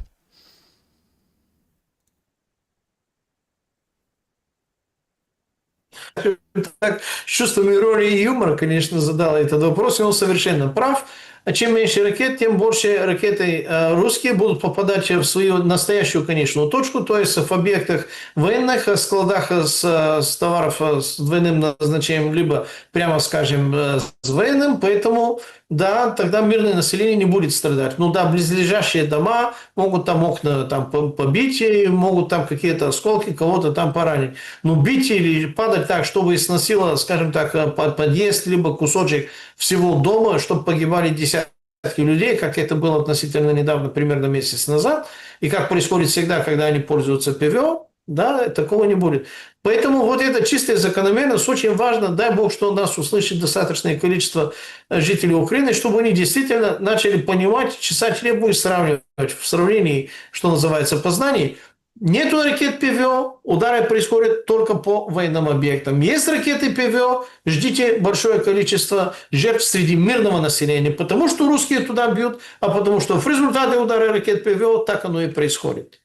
Так, с чувством иронии и юмора, конечно, задал этот вопрос, и он совершенно прав. А чем меньше ракет, тем больше ракеты русские будут попадать в свою настоящую конечную точку, то есть в объектах военных, складах с товаров с двойным назначением, либо, прямо скажем, с военным. Поэтому, да, тогда мирное население не будет страдать. Ну да, близлежащие дома могут там окна там, побить, и могут там какие-то осколки, кого-то там поранить. Но бить или падать так, чтобы сносило, скажем так, подъезд, либо кусочек всего дома, чтобы погибали десятки людей, как это было относительно недавно, примерно месяц назад, и как происходит всегда, когда они пользуются ПВО, да, такого не будет. Поэтому вот это чистая закономерность, очень важно, дай Бог, что нас услышит достаточное количество жителей Украины, чтобы они действительно начали понимать, чесать репу и сравнивать. В сравнении, что называется, познаний, нету ракет ПВО, удары происходят только по военным объектам. Есть ракеты ПВО, ждите большое количество жертв среди мирного населения, потому что русские туда бьют, а потому что в результате удара ракет ПВО так оно и происходит.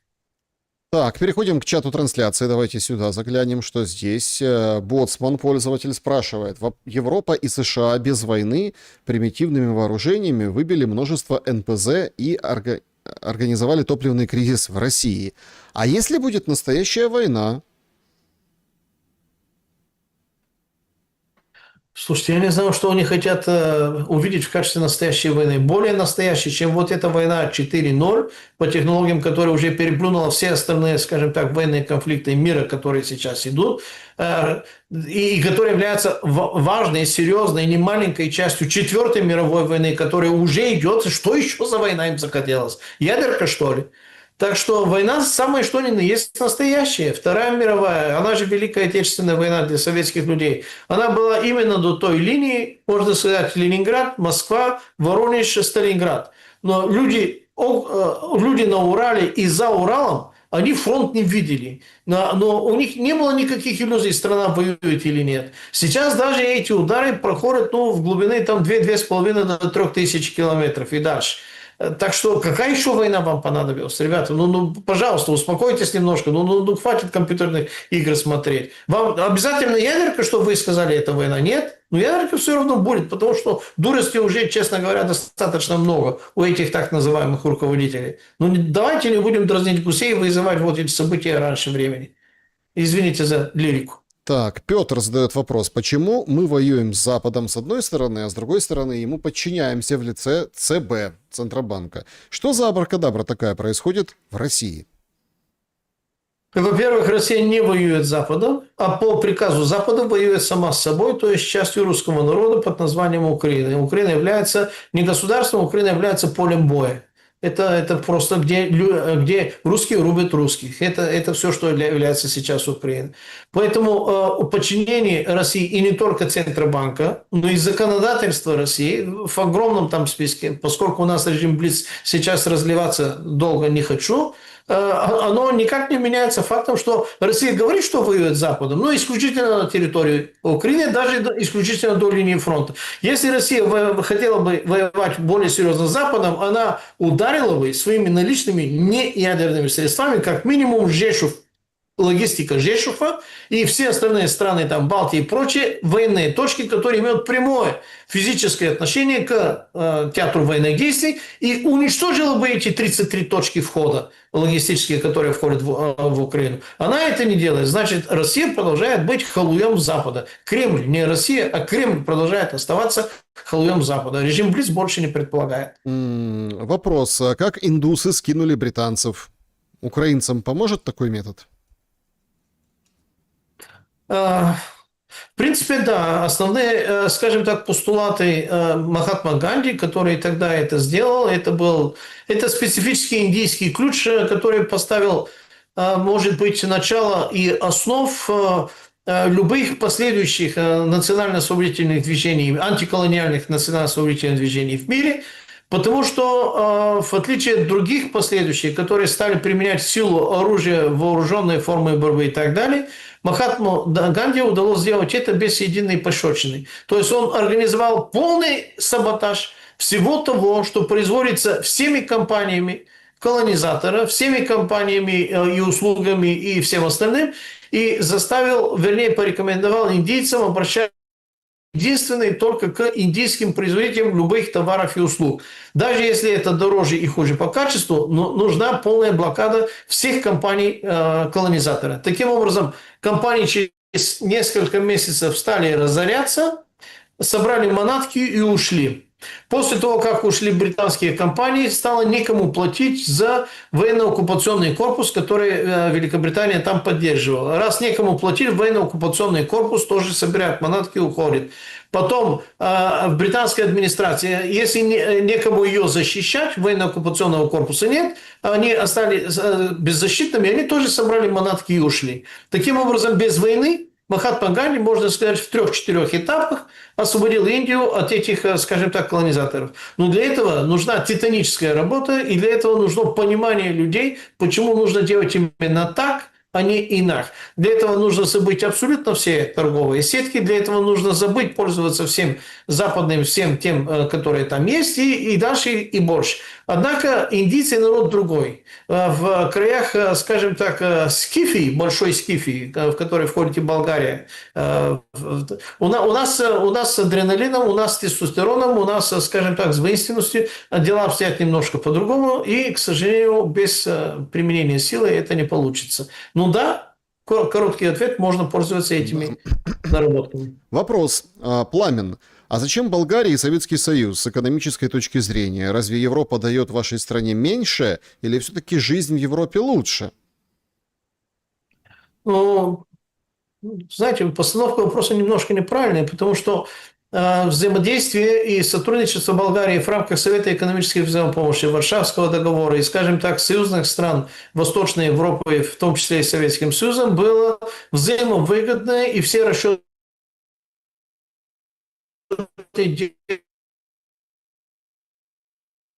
Так, переходим к чату трансляции. Давайте сюда заглянем, что здесь. Боцман, пользователь, спрашивает. Европа и США без войны примитивными вооружениями выбили множество НПЗ и организовали топливный кризис в России. А если будет настоящая война? Слушайте, я не знаю, что они хотят увидеть в качестве настоящей войны. Более настоящей, чем вот эта война 4.0, по технологиям, которая уже переплюнула все остальные, скажем так, военные конфликты мира, которые сейчас идут, и которые являются важной, серьезной, не маленькой частью Четвертой мировой войны, которая уже идет. Что еще за война им захотелось? Ядерка, что ли? Так что война самое что ни на есть настоящая. Вторая мировая, она же Великая Отечественная война для советских людей. Она была именно до той линии, можно сказать, Ленинград, Москва, Воронеж, Сталинград. Но люди на Урале и за Уралом, они фронт не видели. Но у них не было никаких иллюзий, страна воюет или нет. Сейчас даже эти удары проходят в глубины там 2-2,5 до 3 тысяч километров и дальше. Так что какая еще война вам понадобилась, ребята? Пожалуйста, успокойтесь немножко. Хватит компьютерных игр смотреть. Вам обязательно ядерка, чтобы вы сказали, это война? Нет? Но ядерка все равно будет, потому что дурости уже, честно говоря, достаточно много у этих так называемых руководителей. Давайте не будем дразнить гусей и вызывать вот эти события раньше времени. Извините за лирику. Так, Петр задает вопрос, почему мы воюем с Западом с одной стороны, а с другой стороны ему подчиняемся в лице ЦБ, Центробанка. Что за абракадабра такая происходит в России? Во-первых, Россия не воюет с Западом, а по приказу Запада воюет сама с собой, то есть частью русского народа под названием Украина. Украина является не государством, Украина является полем боя. Это просто где русские рубят русских. Это все, что является сейчас Украиной. Поэтому подчинение России и не только Центробанка, но и законодательство России в огромном там списке, поскольку у нас режим Блиц сейчас разливаться долго не хочу, оно никак не меняется фактом, что Россия говорит, что воюет с Западом, но исключительно на территории Украины, даже исключительно до линии фронта. Если Россия хотела бы воевать более серьезно с Западом, она ударила бы своими наличными неядерными средствами, как минимум Жешув, логистика Жешуфа и все остальные страны там, Балтии и прочие военные точки, которые имеют прямое физическое отношение к театру военных действий, и уничтожила бы эти 33 точки входа логистические, которые входят в Украину. Она это не делает. Значит, Россия продолжает быть халуем Запада. Кремль, не Россия, а Кремль продолжает оставаться халуем Запада. Режим Блиц больше не предполагает. Вопрос. А как индусы скинули британцев? Украинцам поможет такой метод? В принципе, да. Основные, скажем так, постулаты Махатма Ганди, который тогда это сделал, это специфический индийский ключ, который поставил, может быть, начало и основ любых последующих национально-освободительных движений, антиколониальных национально-освободительных движений в мире, потому что, в отличие от других последующих, которые стали применять силу, оружие, вооруженные формы борьбы и так далее, Махатму Ганди удалось сделать это без единой пощечины. То есть он организовал полный саботаж всего того, что производится всеми компаниями колонизатора, всеми компаниями и услугами и всем остальным, и заставил, вернее, порекомендовал индийцам обращаться единственный только к индийским производителям любых товаров и услуг. Даже если это дороже и хуже по качеству, но нужна полная блокада всех компаний колонизатора. Таким образом, компании через несколько месяцев стали разоряться, собрали манатки и ушли. После того, как ушли британские компании, стало некому платить за военно-оккупационный корпус, который Великобритания там поддерживала. Раз некому платить, военно-оккупационный корпус тоже собирает манатки и уходит. Потом британская администрация, если некому ее защищать, военно-оккупационного корпуса нет, они остались беззащитными, они тоже собрали манатки и ушли. Таким образом, без войны Махатма Ганди, можно сказать, в 3-4 этапах освободил Индию от этих, скажем так, колонизаторов. Но для этого нужна титаническая работа, и для этого нужно понимание людей, почему нужно делать именно так, а не инак. Для этого нужно забыть абсолютно все торговые сетки, для этого нужно забыть пользоваться всем западным, всем тем, которые там есть, и дальше, и больше. Однако индийцы народ другой. В краях, скажем так, Скифии, большой Скифии, в которой входит и Болгария, у нас с адреналином, у нас с тестостероном, у нас, скажем так, с воинственностью дела обстоят немножко по-другому, и, к сожалению, без применения силы это не получится. Ну да, короткий ответ, можно пользоваться этими наработками. Вопрос. Пламен. А зачем Болгария и Советский Союз с экономической точки зрения? Разве Европа дает вашей стране меньше, или все-таки жизнь в Европе лучше? Ну, знаете, постановка вопроса немножко неправильная, потому что взаимодействие и сотрудничество Болгарии в рамках Совета экономической взаимопомощи, Варшавского договора и, скажем так, союзных стран Восточной Европы, в том числе и Советским Союзом, было взаимовыгодное, и все расчеты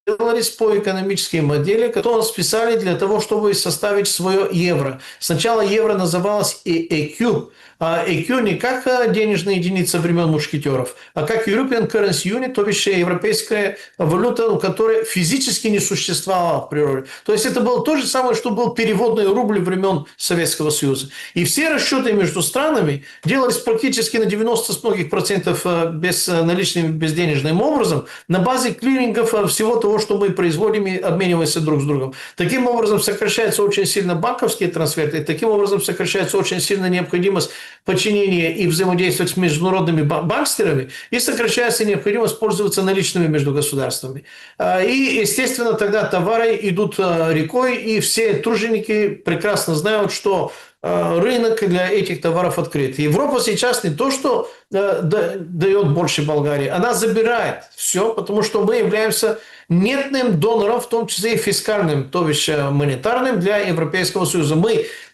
делались по экономической модели, которую списали для того, чтобы составить свое евро. Сначала евро называлось EQ, а EQ не как денежная единица времен мушкетеров, а как European Currency Unit, то бишь европейская валюта, которая физически не существовала в природе. То есть это было то же самое, что был переводный рубль времен Советского Союза. И все расчеты между странами делались практически на 90 с многих процентов безналичным, безденежным образом на базе клирингов всего того, что мы производим и обмениваемся друг с другом. Таким образом сокращаются очень сильно банковские трансферы, и таким образом сокращается очень сильно необходимость подчинения и взаимодействовать с международными банкстерами, и сокращается необходимость пользоваться наличными между государствами. И, естественно, тогда товары идут рекой, и все труженики прекрасно знают, что рынок для этих товаров открыт. Европа сейчас не то, что дает больше Болгарии, она забирает все, потому что мы являемся нетным донором, в том числе и фискальным, то есть монетарным для Европейского Союза.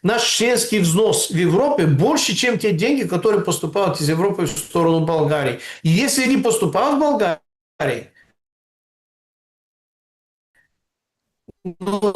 Наш членский взнос в Европе больше, чем те деньги, которые поступают из Европы в сторону Болгарии. И если они поступают в Болгарию, ну,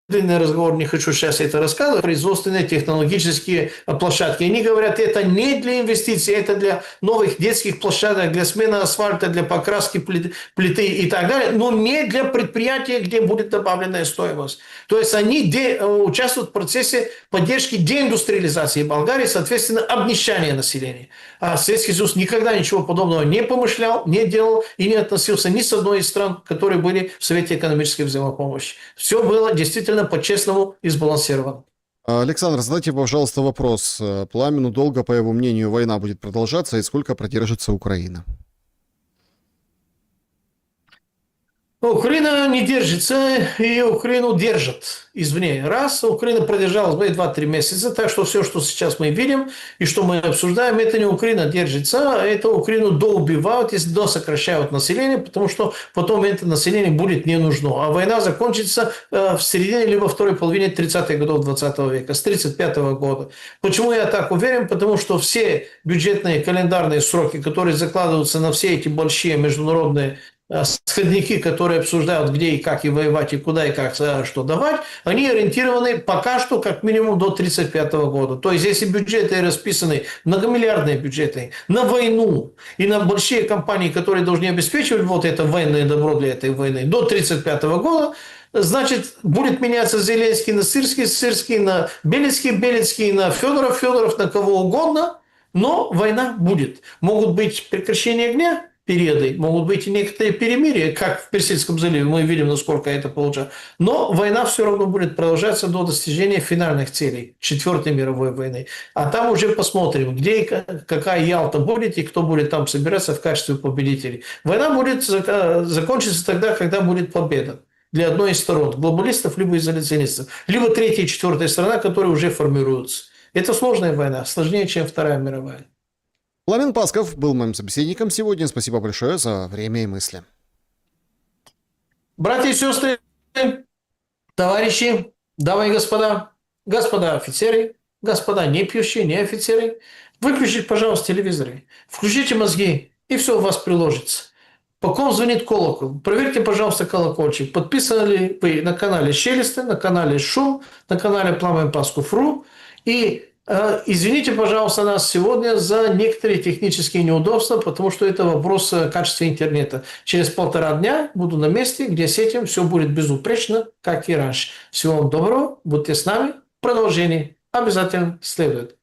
длинный разговор, не хочу сейчас это рассказывать, производственные технологические площадки. Они говорят, это не для инвестиций, это для новых детских площадок, для смены асфальта, для покраски плиты и так далее, но не для предприятия, где будет добавленная стоимость. То есть они участвуют в процессе поддержки деиндустриализации Болгарии, соответственно, обнищания населения. А Советский Союз никогда ничего подобного не помышлял, не делал и не относился ни с одной из стран, которые были в Совете экономической взаимопомощи. Все было действительно по-честному и сбалансировано. Александр, задайте, пожалуйста, вопрос. Пламену долго, по его мнению, война будет продолжаться, и сколько продержится Украина? Украина не держится, и Украину держат извне. Раз, Украина продержалась 2-3 месяца, так что все, что сейчас мы видим и что мы обсуждаем, это не Украина держится, а это Украину доубивают, если досокращают население, потому что потом это население будет не нужно. А война закончится в середине либо второй половине 30-х годов 20 века, с 35-го года. Почему я так уверен? Потому что все бюджетные календарные сроки, которые закладываются на все эти большие международные сходники, которые обсуждают, где и как и воевать, и куда и как что давать, они ориентированы пока что как минимум до 1935 года. То есть, если бюджеты расписаны, многомиллиардные бюджеты, на войну и на большие компании, которые должны обеспечивать вот это военное добро для этой войны до 1935 года, значит, будет меняться Зеленский на Сырский, Сырский на Белецкий, Белецкий на Федоров, Федоров на кого угодно, но война будет. Могут быть прекращения огня, периоды, могут быть и некоторые перемирия, как в Персидском заливе, мы видим, насколько это получается. Но война все равно будет продолжаться до достижения финальных целей Четвертой мировой войны. А там уже посмотрим, где и какая Ялта будет, и кто будет там собираться в качестве победителей. Война будет закончиться тогда, когда будет победа для одной из сторон, глобалистов либо изоляционистов, либо третья и четвертая сторона, которые уже формируются. Это сложная война, сложнее, чем Вторая мировая. Пламен Пасков был моим собеседником сегодня. Спасибо большое за время и мысли. Братья и сестры, товарищи, дамы и господа, господа офицеры, господа не пьющие, не офицеры, выключите, пожалуйста, телевизоры, включите мозги, и все у вас приложится. По ком звонит колокол? Проверьте, пожалуйста, колокольчик. Подписаны ли вы на канале Шелеста, на канале Шум, на канале Пламен Пасков.ру. И извините, пожалуйста, нас сегодня за некоторые технические неудобства, потому что это вопрос качества интернета. Через 1,5 дня буду на месте, где с этим все будет безупречно, как и раньше. Всего вам доброго, будьте с нами. Продолжение обязательно следует.